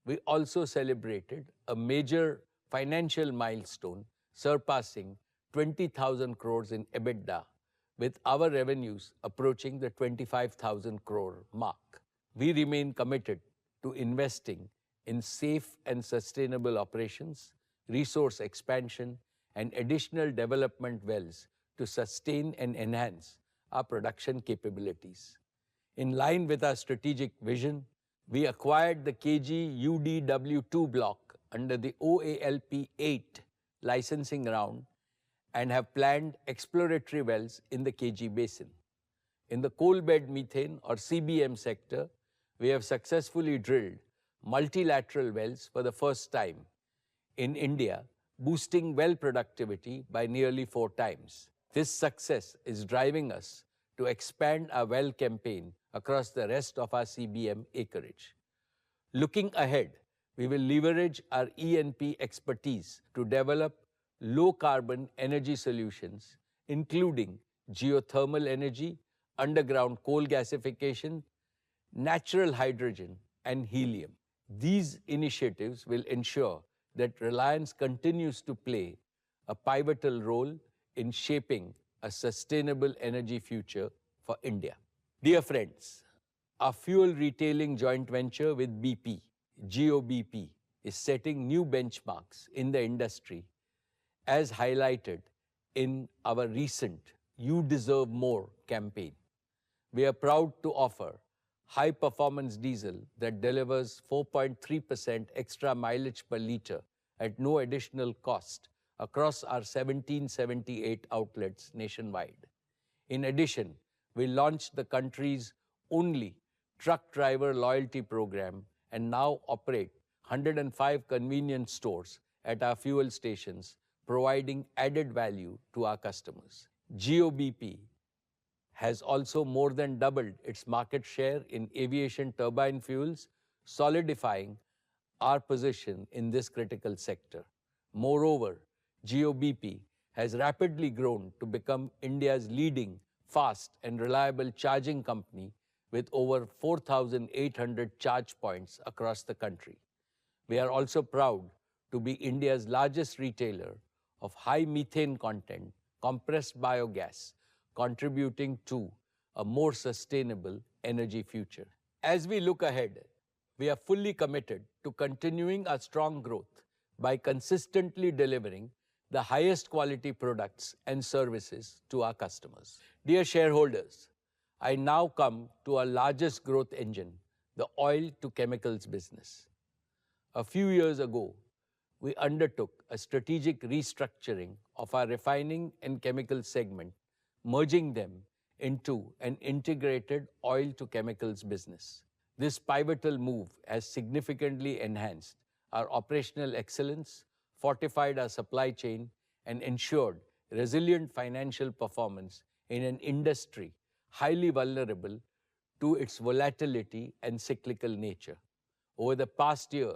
we also celebrated a major financial milestone, surpassing 20,000 crores in EBITDA, with our revenues approaching the 25,000 crore mark. We remain committed to investing in safe and sustainable operations, resource expansion, and additional development wells to sustain and enhance our production capabilities. In line with our strategic vision, we acquired the KG UDW2 block under the OALP 8 licensing round and have planned exploratory wells in the KG Basin. In the coal bed methane or CBM sector, we have successfully drilled multilateral wells for the first time in India, boosting well productivity by nearly 4 times. This success is driving us to expand our well campaign across the rest of our CBM acreage. Looking ahead, we will leverage our E&P expertise to develop low-carbon energy solutions, including geothermal energy, underground coal gasification, natural hydrogen, and helium. These initiatives will ensure that Reliance continues to play a pivotal role in shaping a sustainable energy future for India. Dear friends, our fuel retailing joint venture with BP, Jio BP, is setting new benchmarks in the industry as highlighted in our recent You Deserve More campaign. We are proud to offer high-performance diesel that delivers 4.3% extra mileage per liter at no additional cost across our 1778 outlets nationwide. In addition, we launched the country's only truck driver loyalty program and now operate 105 convenience stores at our fuel stations, providing added value to our customers. Jio BP has also more than doubled its market share in aviation turbine fuels, solidifying our position in this critical sector. Moreover, Jio BP has rapidly grown to become India's leading fast and reliable charging company with over 4,800 charge points across the country. We are also proud to be India's largest retailer of high methane content compressed biogas, contributing to a more sustainable energy future. As we look ahead, we are fully committed to continuing our strong growth by consistently delivering the highest quality products and services to our customers. Dear shareholders, I now come to our largest growth engine, the oil to chemicals business. A few years ago, we undertook a strategic restructuring of our refining and chemical segment, merging them into an integrated oil to chemicals business. This pivotal move has significantly enhanced our operational excellence, fortified our supply chain, and ensured resilient financial performance in an industry highly vulnerable to its volatility and cyclical nature. Over the past year,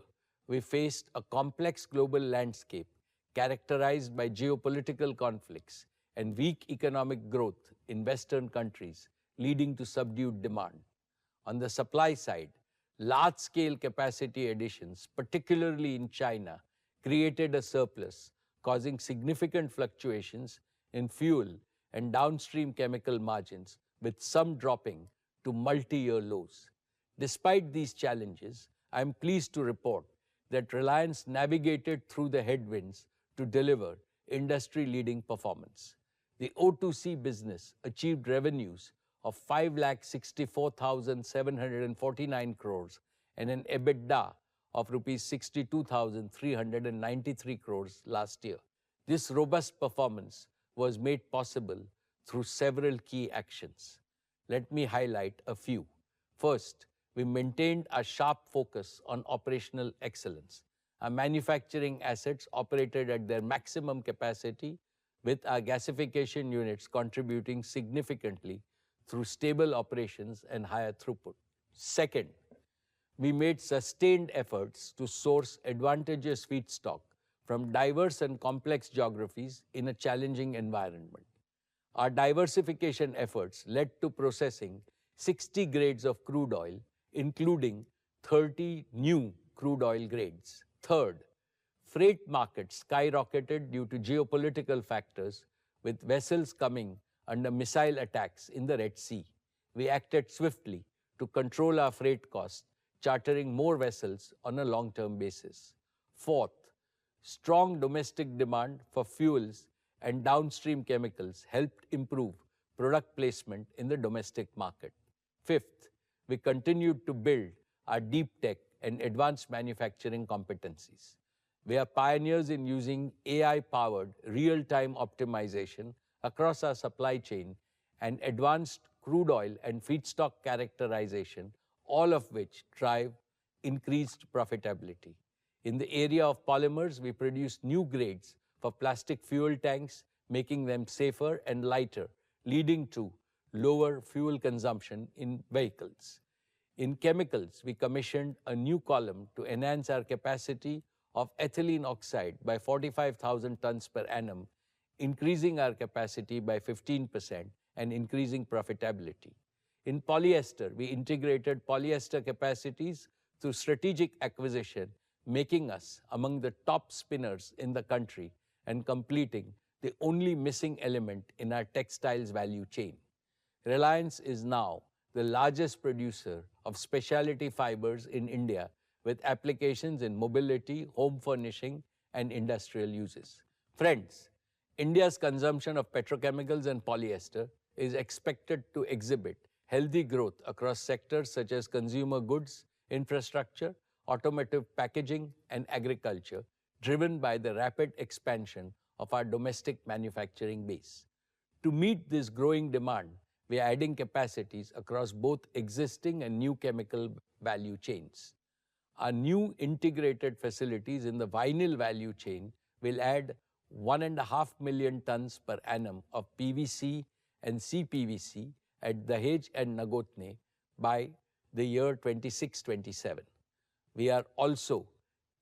we faced a complex global landscape characterized by geopolitical conflicts and weak economic growth in Western countries, leading to subdued demand. On the supply side, large-scale capacity additions, particularly in China, created a surplus, causing significant fluctuations in fuel and downstream chemical margins, with some dropping to multi-year lows. Despite these challenges, I am pleased to report that Reliance navigated through the headwinds to deliver industry-leading performance. The O2C business achieved revenues of 5,64,749 crores and an EBITDA of rupees 62,393 crores last year. This robust performance was made possible through several key actions. Let me highlight a few. First, we maintained a sharp focus on operational excellence. Our manufacturing assets operated at their maximum capacity, with our gasification units contributing significantly through stable operations and higher throughput. Second, we made sustained efforts to source advantageous feedstock from diverse and complex geographies in a challenging environment. Our diversification efforts led to processing 60 grades of crude oil, including 30 new crude oil grades. Third, freight markets skyrocketed due to geopolitical factors, with vessels coming under missile attacks in the Red Sea. We acted swiftly to control our freight costs, chartering more vessels on a long-term basis. Fourth, strong domestic demand for fuels and downstream chemicals helped improve product placement in the domestic market. Fifth, we continued to build our deep tech and advanced manufacturing competencies. We are pioneers in using AI-powered real-time optimization across our supply chain and advanced crude oil and feedstock characterization, all of which drive increased profitability. In the area of polymers, we produce new grades for plastic fuel tanks, making them safer and lighter, leading to lower fuel consumption in vehicles. In chemicals, we commissioned a new column to enhance our capacity of ethylene oxide by 45,000 tons per annum, increasing our capacity by 15% and increasing profitability. In polyester, we integrated polyester capacities through strategic acquisition, making us among the top spinners in the country and completing the only missing element in our textiles value chain. Reliance is now the largest producer of specialty fibers in India, with applications in mobility, home furnishing, and industrial uses. Friends, India's consumption of petrochemicals and polyester is expected to exhibit healthy growth across sectors such as consumer goods, infrastructure, automotive packaging, and agriculture, driven by the rapid expansion of our domestic manufacturing base. To meet this growing demand, we are adding capacities across both existing and new chemical value chains. Our new integrated facilities in the vinyl value chain will add 1.5 million tons per annum of PVC and CPVC at Dahej and Nagotne by the year 26-27. We are also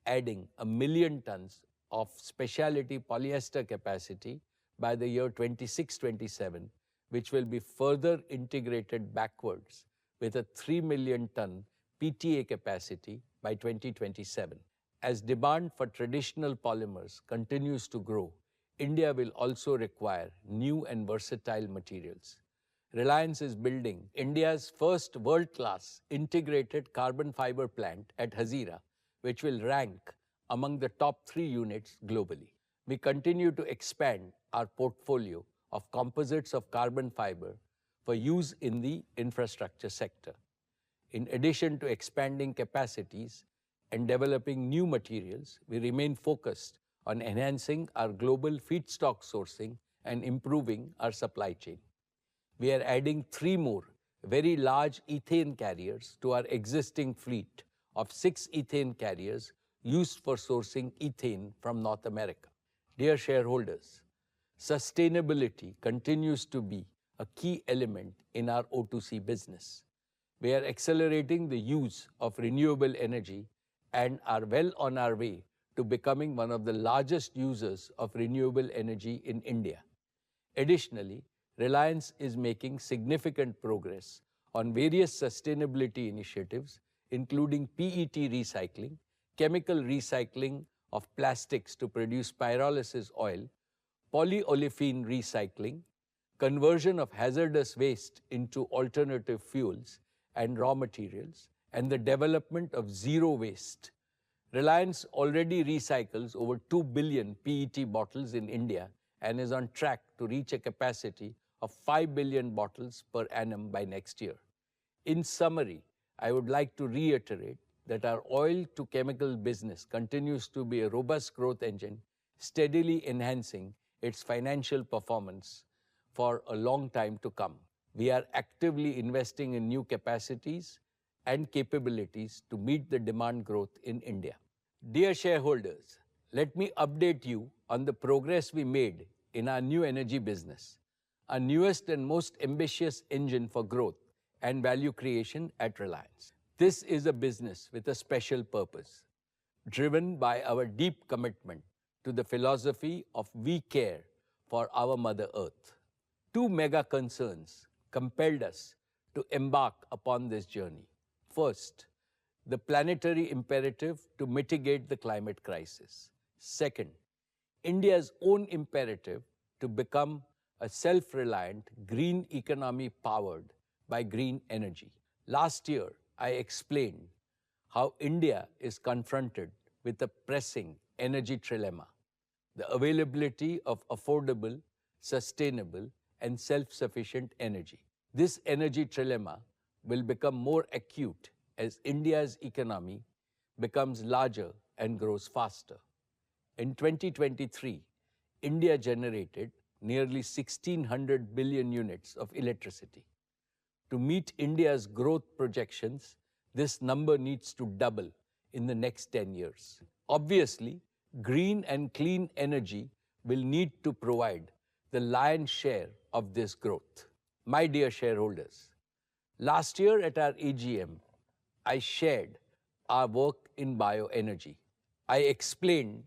adding 1 million tons of specialty polyester capacity by the year 26-27, which will be further integrated backwards with a 3 million ton PTA capacity by 2027. As demand for traditional polymers continues to grow, India will also require new and versatile materials. Reliance is building India's first world-class integrated carbon fiber plant at Hazira, which will rank among the top 3 units globally. We continue to expand our portfolio of composites of carbon fiber for use in the infrastructure sector. In addition to expanding capacities and developing new materials, we remain focused on enhancing our global feedstock sourcing and improving our supply chain. We are adding 3 more very large ethane carriers to our existing fleet of 6 ethane carriers used for sourcing ethane from North America. Dear shareholders, sustainability continues to be a key element in our O2C business. We are accelerating the use of renewable energy and are well on our way to becoming one of the largest users of renewable energy in India. Additionally, Reliance is making significant progress on various sustainability initiatives, including PET recycling, chemical recycling of plastics to produce pyrolysis oil, polyolefin recycling, conversion of hazardous waste into alternative fuels and raw materials, and the development of zero waste. Reliance already recycles over 2 billion PET bottles in India and is on track to reach a capacity of 5 billion bottles per annum by next year. In summary, I would like to reiterate that our oil-to-chemical business continues to be a robust growth engine, steadily enhancing its financial performance for a long time to come. We are actively investing in new capacities and capabilities to meet the demand growth in India. Dear shareholders, let me update you on the progress we made in our new energy business, our newest and most ambitious engine for growth and value creation at Reliance. This is a business with a special purpose, driven by our deep commitment to the philosophy of we care for our Mother Earth. 2 mega concerns compelled us to embark upon this journey. First, the planetary imperative to mitigate the climate crisis. Second, India's own imperative to become a self-reliant green economy powered by green energy. Last year, I explained how India is confronted with a pressing energy trilemma: the availability of affordable, sustainable, and self-sufficient energy. This energy trilemma will become more acute as India's economy becomes larger and grows faster. In 2023, India generated nearly 1,600 billion units of electricity. To meet India's growth projections, this number needs to double in the next 10 years. Obviously, green and clean energy will need to provide the lion's share of this growth. My dear shareholders, last year at our AGM, I shared our work in bioenergy. I explained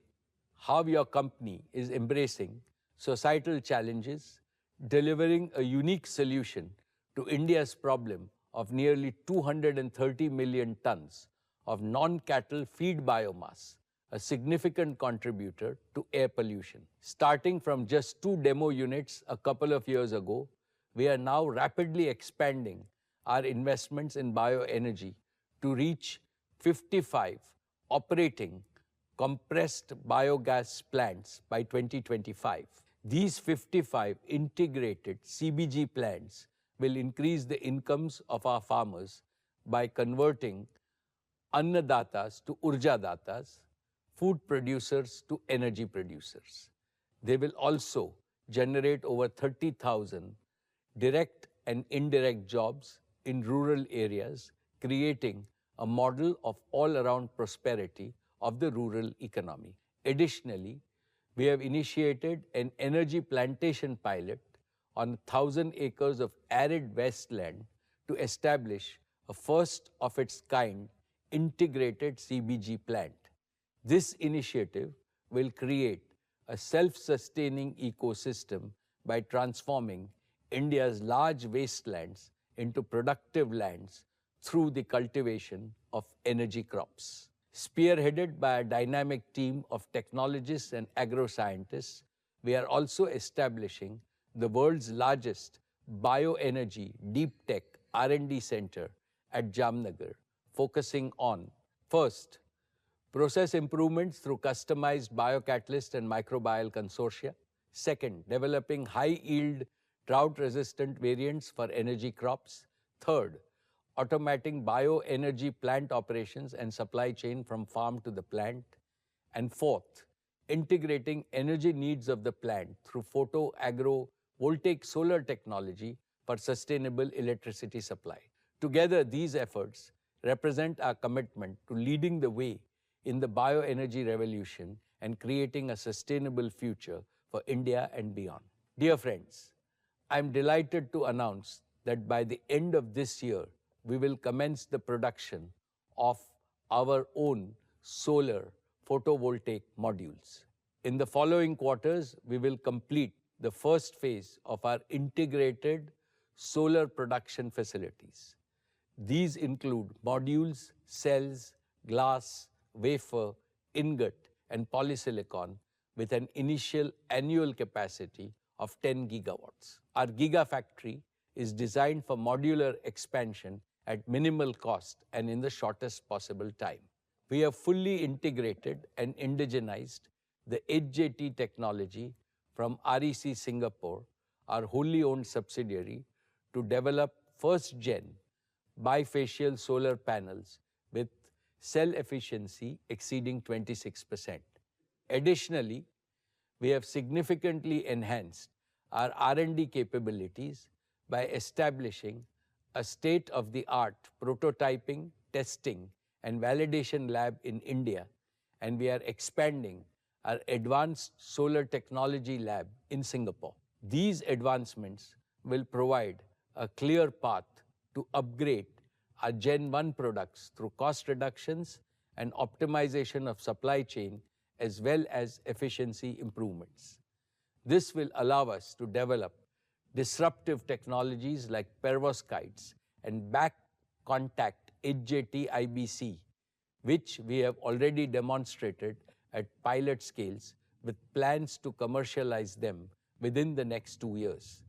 how your company is embracing societal challenges, delivering a unique solution to India's problem of nearly 230 million tons of non-cattle feed biomass, a significant contributor to air pollution. Starting from just 2 demo units a couple of years ago, we are now rapidly expanding our investments in bioenergy to reach 55 operating compressed biogas plants by 2025. These 55 integrated CBG plants will increase the incomes of our farmers by converting annadatas to urjadatas, food producers to energy producers. They will also generate over 30,000 direct and indirect jobs in rural areas, creating a model of all-around prosperity of the rural economy. Additionally, we have initiated an energy plantation pilot on 1,000 acres of arid wasteland to establish a first-of-its-kind integrated CBG plant. This initiative will create a self-sustaining ecosystem by transforming India's large wastelands into productive lands through the cultivation of energy crops. Spearheaded by a dynamic team of technologists and agro-scientists, we are also establishing the world's largest bioenergy deep tech R&D center at Jamnagar, focusing on, first, process improvements through customized biocatalyst and microbial consortia. Second, developing high-yield drought-resistant variants for energy crops. Third, automating bioenergy plant operations and supply chain from farm to the plant. And fourth, integrating energy needs of the plant through photovoltaic solar technology for sustainable electricity supply. Together, these efforts represent our commitment to leading the way in the bioenergy revolution and creating a sustainable future for India and beyond. Dear friends, I am delighted to announce that by the end of this year, we will commence the production of our own solar photovoltaic modules. In the following quarters, we will complete the first phase of our integrated solar production facilities. These include modules, cells, glass, wafer, ingot, and polysilicon with an initial annual capacity of 10 gigawatts. Our gigafactory is designed for modular expansion at minimal cost and in the shortest possible time. We have fully integrated and indigenized the HJT technology from REC Singapore, our wholly owned subsidiary, to develop first-gen bifacial solar panels with cell efficiency exceeding 26%. Additionally, we have significantly enhanced our R&D capabilities by establishing a state-of-the-art prototyping, testing, and validation lab in India, and we are expanding our advanced solar technology lab in Singapore. These advancements will provide a clear path to upgrade our Gen 1 products through cost reductions and optimization of supply chain, as well as efficiency improvements. This will allow us to develop disruptive technologies like perovskites and back contact HJT IBC, which we have already demonstrated at pilot scales with plans to commercialize them within the next 2 years.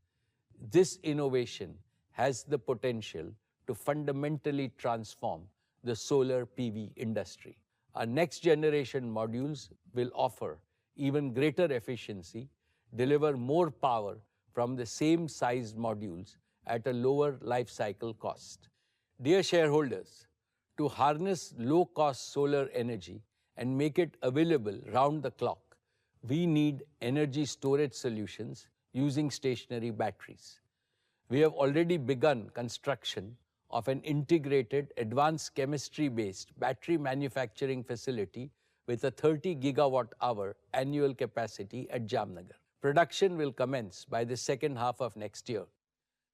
This innovation has the potential to fundamentally transform the solar PV industry. Our next generation modules will offer even greater efficiency, deliver more power from the same sized modules at a lower life cycle cost. Dear shareholders, to harness low-cost solar energy and make it available round the clock, we need energy storage solutions using stationary batteries. We have already begun construction of an integrated advanced chemistry-based battery manufacturing facility with a 30 gigawatt-hour annual capacity at Jamnagar. Production will commence by the second half of next year.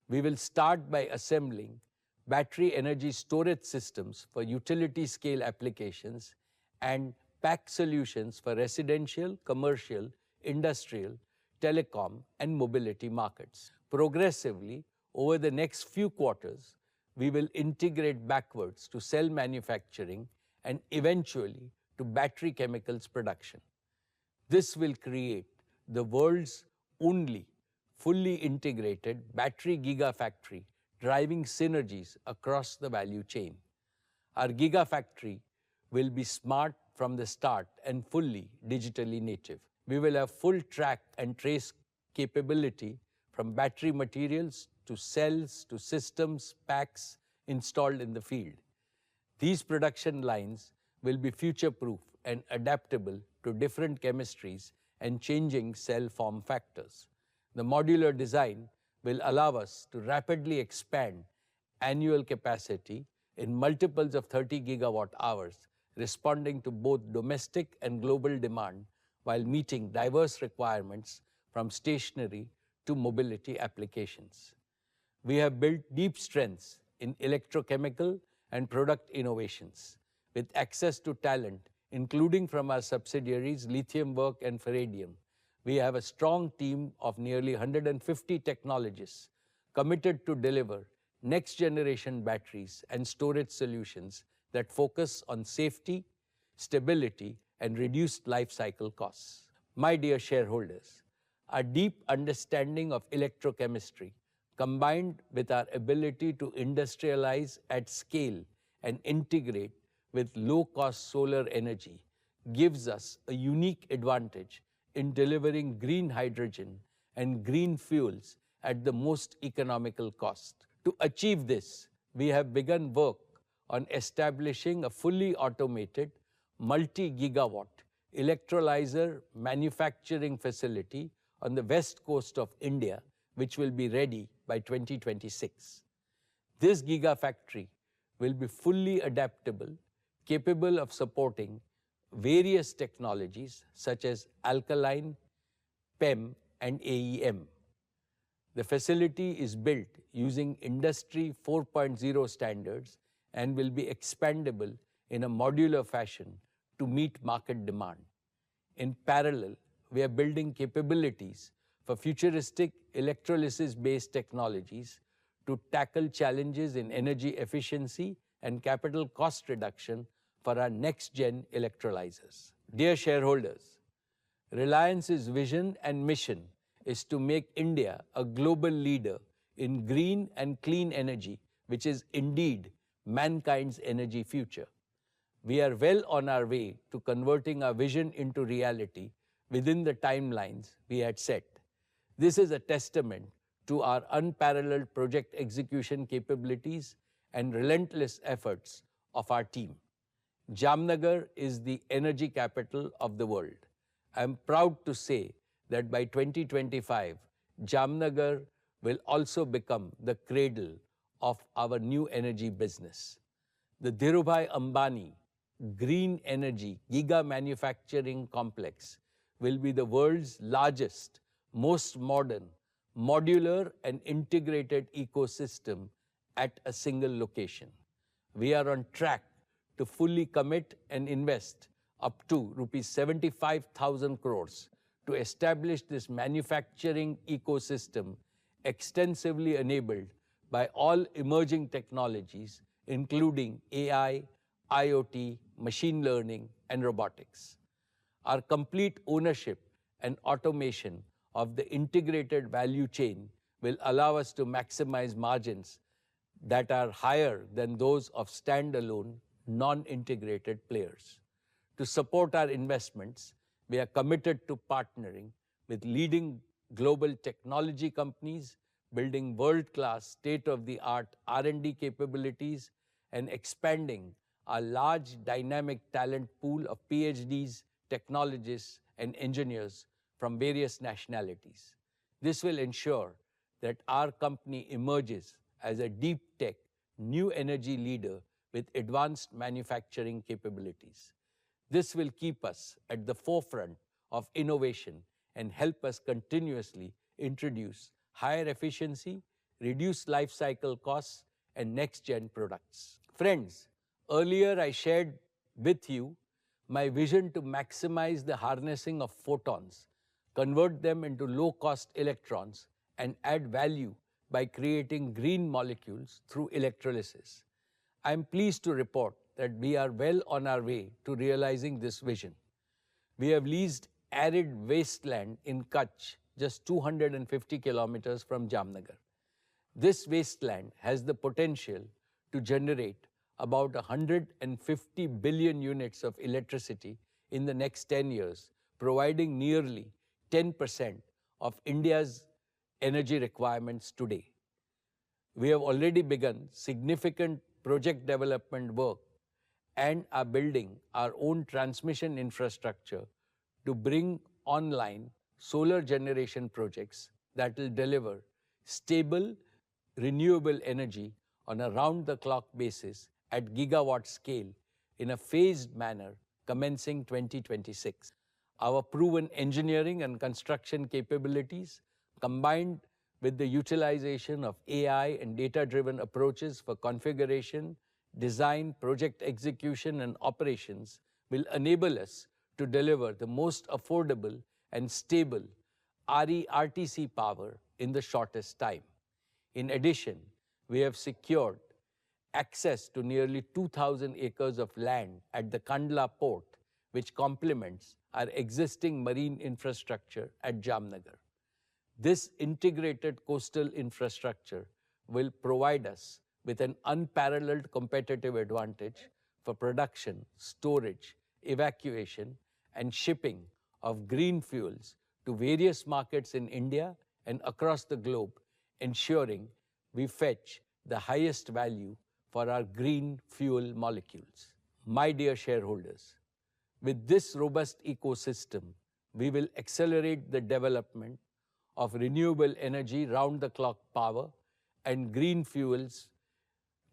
We will start by assembling battery energy storage systems for utility-scale applications and pack solutions for residential, commercial, industrial, telecom, and mobility markets. Progressively, over the next few quarters, we will integrate backwards to cell manufacturing and eventually to battery chemicals production. This will create the world's only fully integrated battery gigafactory, driving synergies across the value chain. Our gigafactory will be smart from the start and fully digitally native. We will have full track and trace capability from battery materials to cells to systems, packs installed in the field. These production lines will be future-proof and adaptable to different chemistries and changing cell form factors. The modular design will allow us to rapidly expand annual capacity in multiples of 30 gigawatt hours, responding to both domestic and global demand while meeting diverse requirements from stationary to mobility applications. We have built deep strengths in electrochemical and product innovations, with access to talent, including from our subsidiaries Lithium Work and Ferradium. We have a strong team of nearly 150 technologists committed to deliver next-generation batteries and storage solutions that focus on safety, stability, and reduced life cycle costs. My dear shareholders, our deep understanding of electrochemistry, combined with our ability to industrialize at scale and integrate with low-cost solar energy, gives us a unique advantage in delivering green hydrogen and green fuels at the most economical cost. To achieve this, we have begun work on establishing a fully automated, multi-gigawatt electrolyzer manufacturing facility on the west coast of India, which will be ready by 2026. This gigafactory will be fully adaptable, capable of supporting various technologies such as alkaline, PEM, and AEM. The facility is built using Industry 4.0 standards and will be expandable in a modular fashion to meet market demand. In parallel, we are building capabilities for futuristic electrolysis-based technologies to tackle challenges in energy efficiency and capital cost reduction for our next-gen electrolyzers. Dear shareholders, Reliance's vision and mission is to make India a global leader in green and clean energy, which is indeed mankind's energy future. We are well on our way to converting our vision into reality within the timelines we had set. This is a testament to our unparalleled project execution capabilities and relentless efforts of our team. Jamnagar is the energy capital of the world. I am proud to say that by 2025, Jamnagar will also become the cradle of our new energy business. The Dhirubhai Ambani Green Energy Giga Manufacturing Complex will be the world's largest, most modern, modular and integrated ecosystem at a single location. We are on track to fully commit and invest up to rupees 75,000 crores to establish this manufacturing ecosystem extensively enabled by all emerging technologies, including AI, IoT, machine learning, and robotics. Our complete ownership and automation of the integrated value chain will allow us to maximize margins that are higher than those of standalone, non-integrated players. To support our investments, we are committed to partnering with leading global technology companies, building world-class, state-of-the-art R&D capabilities, and expanding our large dynamic talent pool of PhDs, technologists, and engineers from various nationalities. This will ensure that our company emerges as a deep tech, new energy leader with advanced manufacturing capabilities. This will keep us at the forefront of innovation and help us continuously introduce higher efficiency, reduce life cycle costs, and next-gen products. Friends, earlier I shared with you my vision to maximize the harnessing of photons, convert them into low-cost electrons, and add value by creating green molecules through electrolysis. I am pleased to report that we are well on our way to realizing this vision. We have leased arid wasteland in Kutch, just 250 kilometers from Jamnagar. This wasteland has the potential to generate about 150 billion units of electricity in the next 10 years, providing nearly 10% of India's energy requirements today. We have already begun significant project development work and are building our own transmission infrastructure to bring online solar generation projects that will deliver stable, renewable energy on a round-the-clock basis at gigawatt scale in a phased manner commencing 2026. Our proven engineering and construction capabilities, combined with the utilization of AI and data-driven approaches for configuration, design, project execution, and operations, will enable us to deliver the most affordable and stable RE-RTC power in the shortest time. In addition, we have secured access to nearly 2,000 acres of land at the Kandla port, which complements our existing marine infrastructure at Jamnagar. This integrated coastal infrastructure will provide us with an unparalleled competitive advantage for production, storage, evacuation, and shipping of green fuels to various markets in India and across the globe, ensuring we fetch the highest value for our green fuel molecules. My dear shareholders, with this robust ecosystem, we will accelerate the development of renewable energy round-the-clock power and green fuels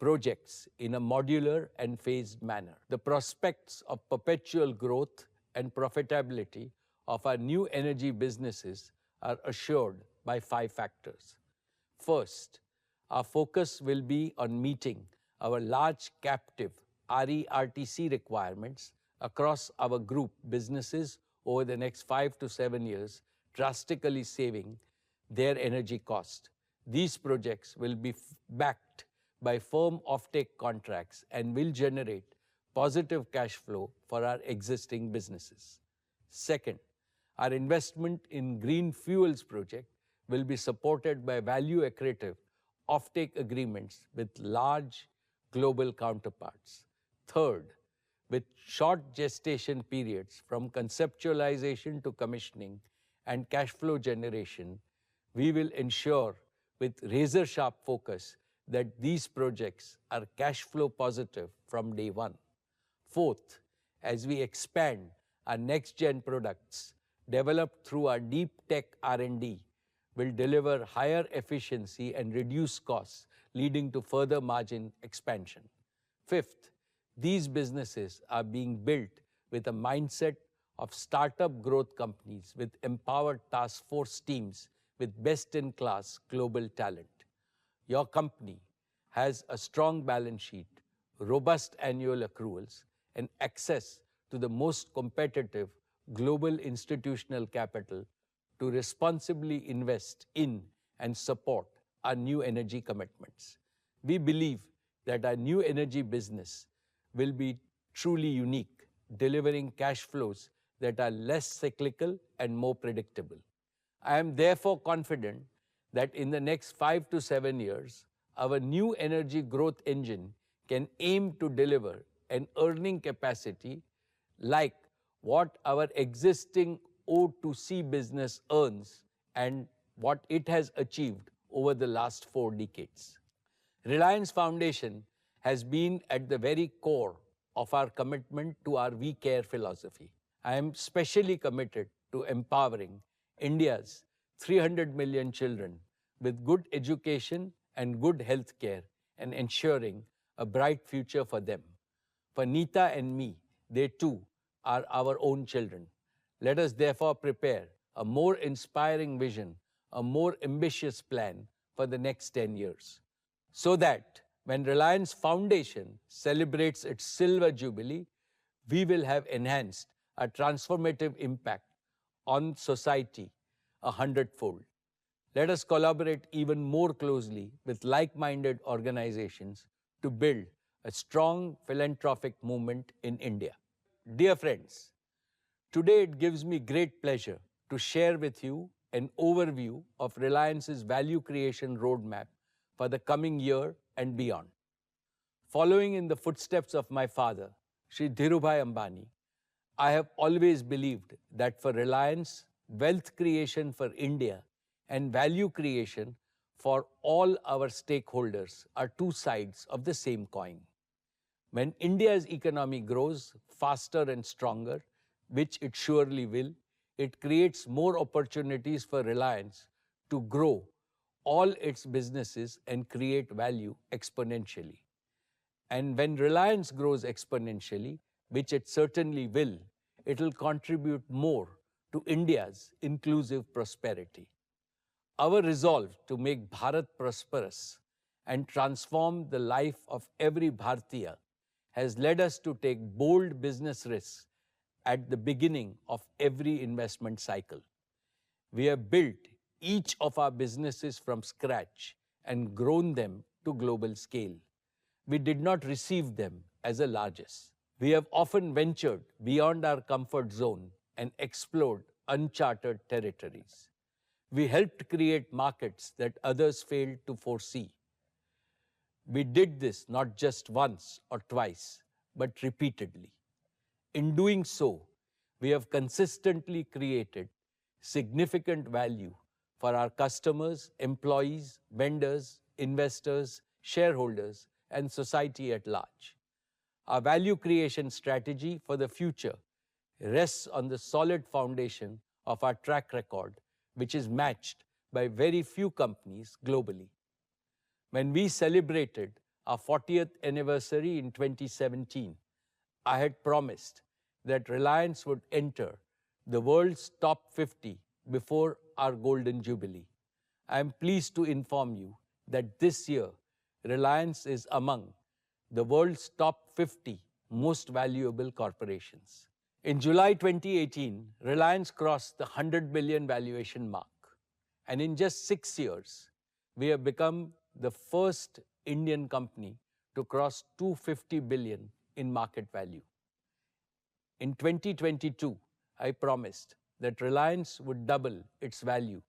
projects in a modular and phased manner. The prospects of perpetual growth and profitability of our new energy businesses are assured by 5 factors. First, our focus will be on meeting our large captive RE-RTC requirements across our group businesses over the next 5 to 7 years, drastically saving their energy cost. These projects will be backed by firm offtake contracts and will generate positive cash flow for our existing businesses. Second, our investment in green fuels project will be supported by value-accretive offtake agreements with large global counterparts. Third, with short gestation periods from conceptualization to commissioning and cash flow generation, we will ensure with razor-sharp focus that these projects are cash flow positive from day one. Fourth, as we expand our next-gen products developed through our deep tech R&D, will deliver higher efficiency and reduce costs, leading to further margin expansion. Fifth, these businesses are being built with a mindset of startup growth companies with empowered task force teams with best-in-class global talent. Your company has a strong balance sheet, robust annual accruals, and access to the most competitive global institutional capital to responsibly invest in and support our new energy commitments. We believe that our new energy business will be truly unique, delivering cash flows that are less cyclical and more predictable. I am therefore confident that in the next 5 to 7 years, our new energy growth engine can aim to deliver an earning capacity like what our existing O2C business earns and what it has achieved over the last 4 decades. Reliance Foundation has been at the very core of our commitment to our We Care philosophy. I am specially committed to empowering India's 300 million children with good education and good health care and ensuring a bright future for them. For Neeta and me, they too are our own children. Let us therefore prepare a more inspiring vision, a more ambitious plan for the next 10 years, so that when Reliance Foundation celebrates its silver jubilee, we will have enhanced a transformative impact on society 100-fold. Let us collaborate even more closely with like-minded organizations to build a strong philanthropic movement in India. Dear friends, today it gives me great pleasure to share with you an overview of Reliance's value creation roadmap for the coming year and beyond. Following in the footsteps of my father, Shri Dhirubhai Ambani, I have always believed that for Reliance, wealth creation for India and value creation for all our stakeholders are two sides of the same coin. When India's economy grows faster and stronger, which it surely will, it creates more opportunities for Reliance to grow all its businesses and create value exponentially. And when Reliance grows exponentially, which it certainly will, it will contribute more to India's inclusive prosperity. Our resolve to make Bharat prosperous and transform the life of every Bharatiya has led us to take bold business risks at the beginning of every investment cycle. We have built each of our businesses from scratch and grown them to global scale. We did not receive them as a largesse. We have often ventured beyond our comfort zone and explored uncharted territories. We helped create markets that others failed to foresee. We did this not just once or twice, but repeatedly. In doing so, we have consistently created significant value for our customers, employees, vendors, investors, shareholders, and society at large. Our value creation strategy for the future rests on the solid foundation of our track record, which is matched by very few companies globally. When we celebrated our 40th anniversary in 2017, I had promised that Reliance would enter the world's top 50 before our golden jubilee. I am pleased to inform you that this year, Reliance is among the world's top 50 most valuable corporations. In July 2018, Reliance crossed the 100 billion valuation mark. And in just 6 years, we have become the first Indian company to cross 250 billion in market value. In 2022, I promised that Reliance would double its value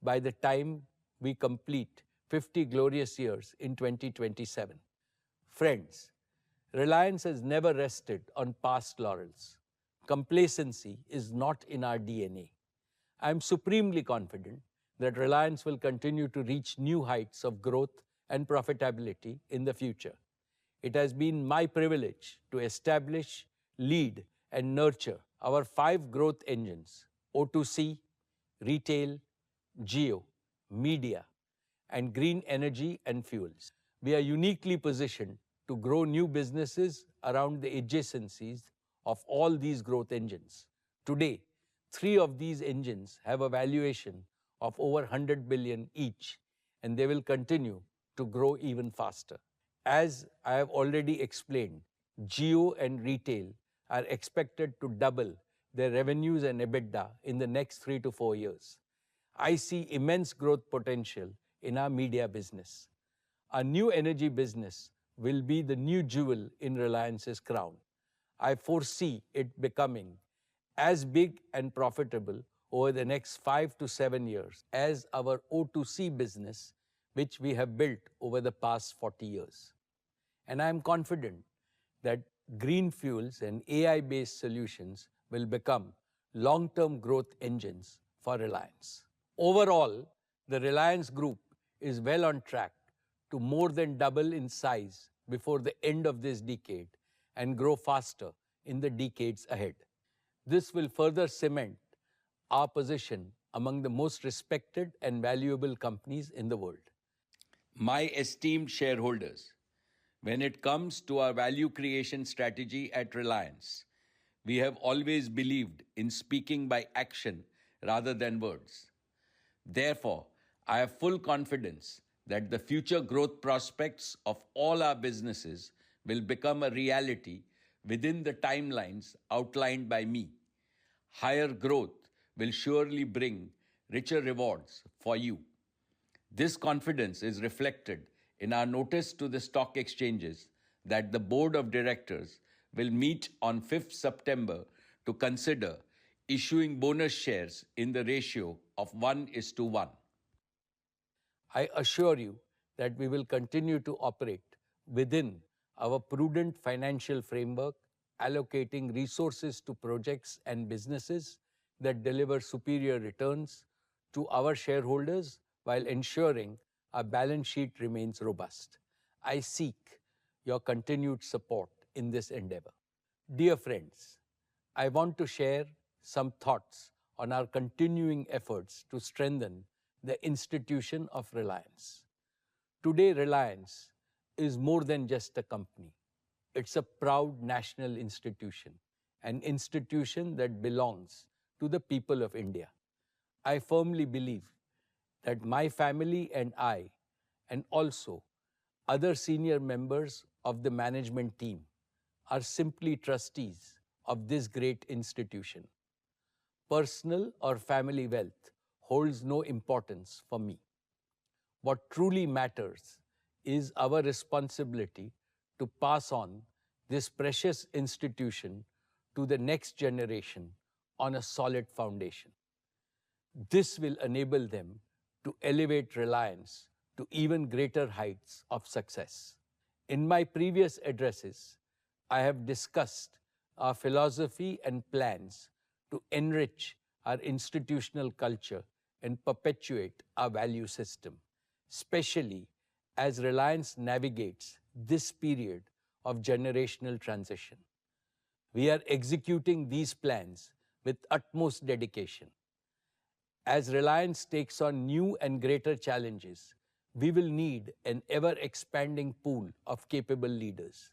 by the time we complete 50 glorious years in 2027. Friends, Reliance has never rested on past laurels. Complacency is not in our DNA. I am supremely confident that Reliance will continue to reach new heights of growth and profitability in the future. It has been my privilege to establish, lead, and nurture our 5 growth engines: O2C, retail, Jio, media, and green energy and fuels. We are uniquely positioned to grow new businesses around the adjacencies of all these growth engines. Today, 3 of these engines have a valuation of over 100 billion each, and they will continue to grow even faster. As I have already explained, Jio and retail are expected to double their revenues and EBITDA in the next 3 to 4 years. I see immense growth potential in our media business. Our new energy business will be the new jewel in Reliance's crown. I foresee it becoming as big and profitable over the next 5 to 7 years as our O2C business, which we have built over the past 40 years. And I am confident that green fuels and AI-based solutions will become long-term growth engines for Reliance. Overall, the Reliance Group is well on track to more than double in size before the end of this decade and grow faster in the decades ahead. This will further cement our position among the most respected and valuable companies in the world. My esteemed shareholders, when it comes to our value creation strategy at Reliance, we have always believed in speaking by action rather than words. Therefore, I have full confidence that the future growth prospects of all our businesses will become a reality within the timelines outlined by me. Higher growth will surely bring richer rewards for you. This confidence is reflected in our notice to the stock exchanges that the Board of Directors will meet on 5th September to consider issuing bonus shares in the ratio of 1:1. I assure you that we will continue to operate within our prudent financial framework, allocating resources to projects and businesses that deliver superior returns to our shareholders while ensuring our balance sheet remains robust. I seek your continued support in this endeavor. Dear friends, I want to share some thoughts on our continuing efforts to strengthen the institution of Reliance. Today, Reliance is more than just a company. It's a proud national institution, an institution that belongs to the people of India. I firmly believe that my family and I, and also other senior members of the management team, are simply trustees of this great institution. Personal or family wealth holds no importance for me. What truly matters is our responsibility to pass on this precious institution to the next generation on a solid foundation. This will enable them to elevate Reliance to even greater heights of success. In my previous addresses, I have discussed our philosophy and plans to enrich our institutional culture and perpetuate our value system, especially as Reliance navigates this period of generational transition. We are executing these plans with utmost dedication. As Reliance takes on new and greater challenges, we will need an ever-expanding pool of capable leaders.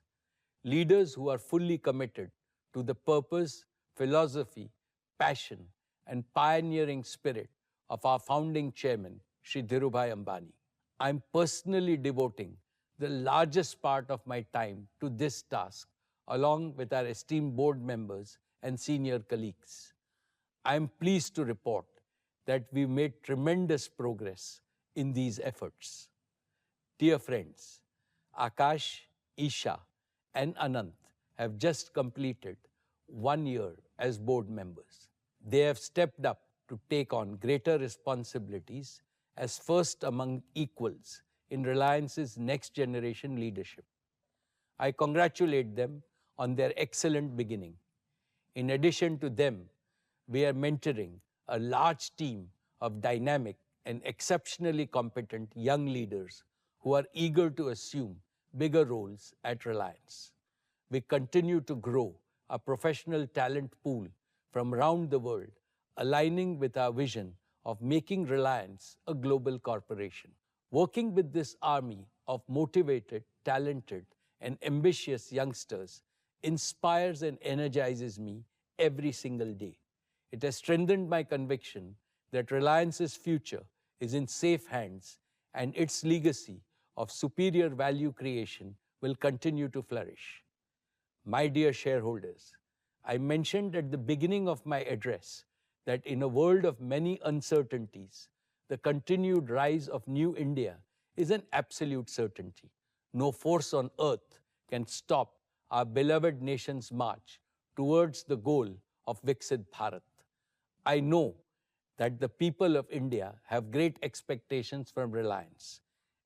Leaders who are fully committed to the purpose, philosophy, passion, and pioneering spirit of our founding chairman, Shri Dhirubhai Ambani. I'm personally devoting the largest part of my time to this task, along with our esteemed board members and senior colleagues. I am pleased to report that we made tremendous progress in these efforts. Dear friends, Akash, Isha, and Anant have just completed 1 year as board members. They have stepped up to take on greater responsibilities as first among equals in Reliance's next generation leadership. I congratulate them on their excellent beginning. In addition to them, we are mentoring a large team of dynamic and exceptionally competent young leaders who are eager to assume bigger roles at Reliance. We continue to grow a professional talent pool from around the world, aligning with our vision of making Reliance a global corporation. Working with this army of motivated, talented, and ambitious youngsters inspires and energizes me every single day. It has strengthened my conviction that Reliance's future is in safe hands and its legacy of superior value creation will continue to flourish. My dear shareholders, I mentioned at the beginning of my address that in a world of many uncertainties, the continued rise of New India is an absolute certainty. No force on earth can stop our beloved nation's march towards the goal of Viksit Bharat. I know that the people of India have great expectations from Reliance.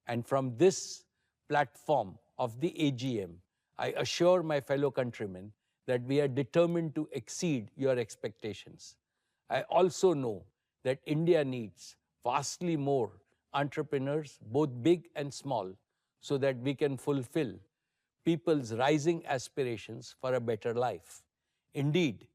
And from this platform of the AGM, I assure my fellow countrymen that we are determined to exceed your expectations. I also know that India needs vastly more entrepreneurs, both big and small, so that we can fulfill people's rising aspirations for a better life. Indeed,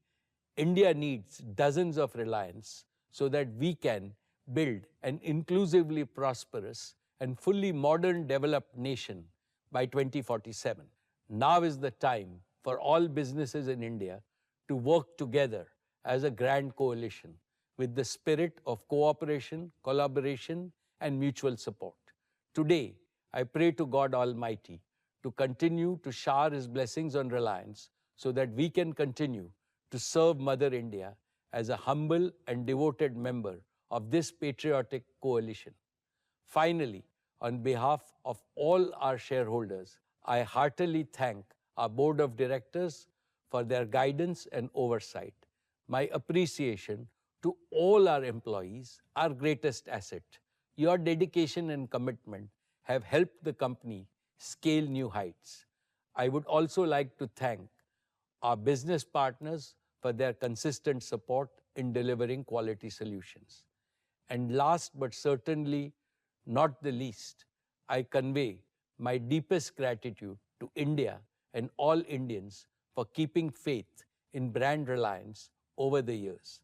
India needs dozens of Reliance so that we can build an inclusively prosperous and fully modern developed nation by 2047. Now is the time for all businesses in India to work together as a grand coalition with the spirit of cooperation, collaboration, and mutual support. Today, I pray to God Almighty to continue to shower His blessings on Reliance so that we can continue to serve Mother India as a humble and devoted member of this patriotic coalition. Finally, on behalf of all our shareholders, I heartily thank our board of directors for their guidance and oversight. My appreciation to all our employees, our greatest asset. Your dedication and commitment have helped the company scale new heights. I would also like to thank our business partners for their consistent support in delivering quality solutions. And last but certainly not the least, I convey my deepest gratitude to India and all Indians for keeping faith in brand Reliance over the years.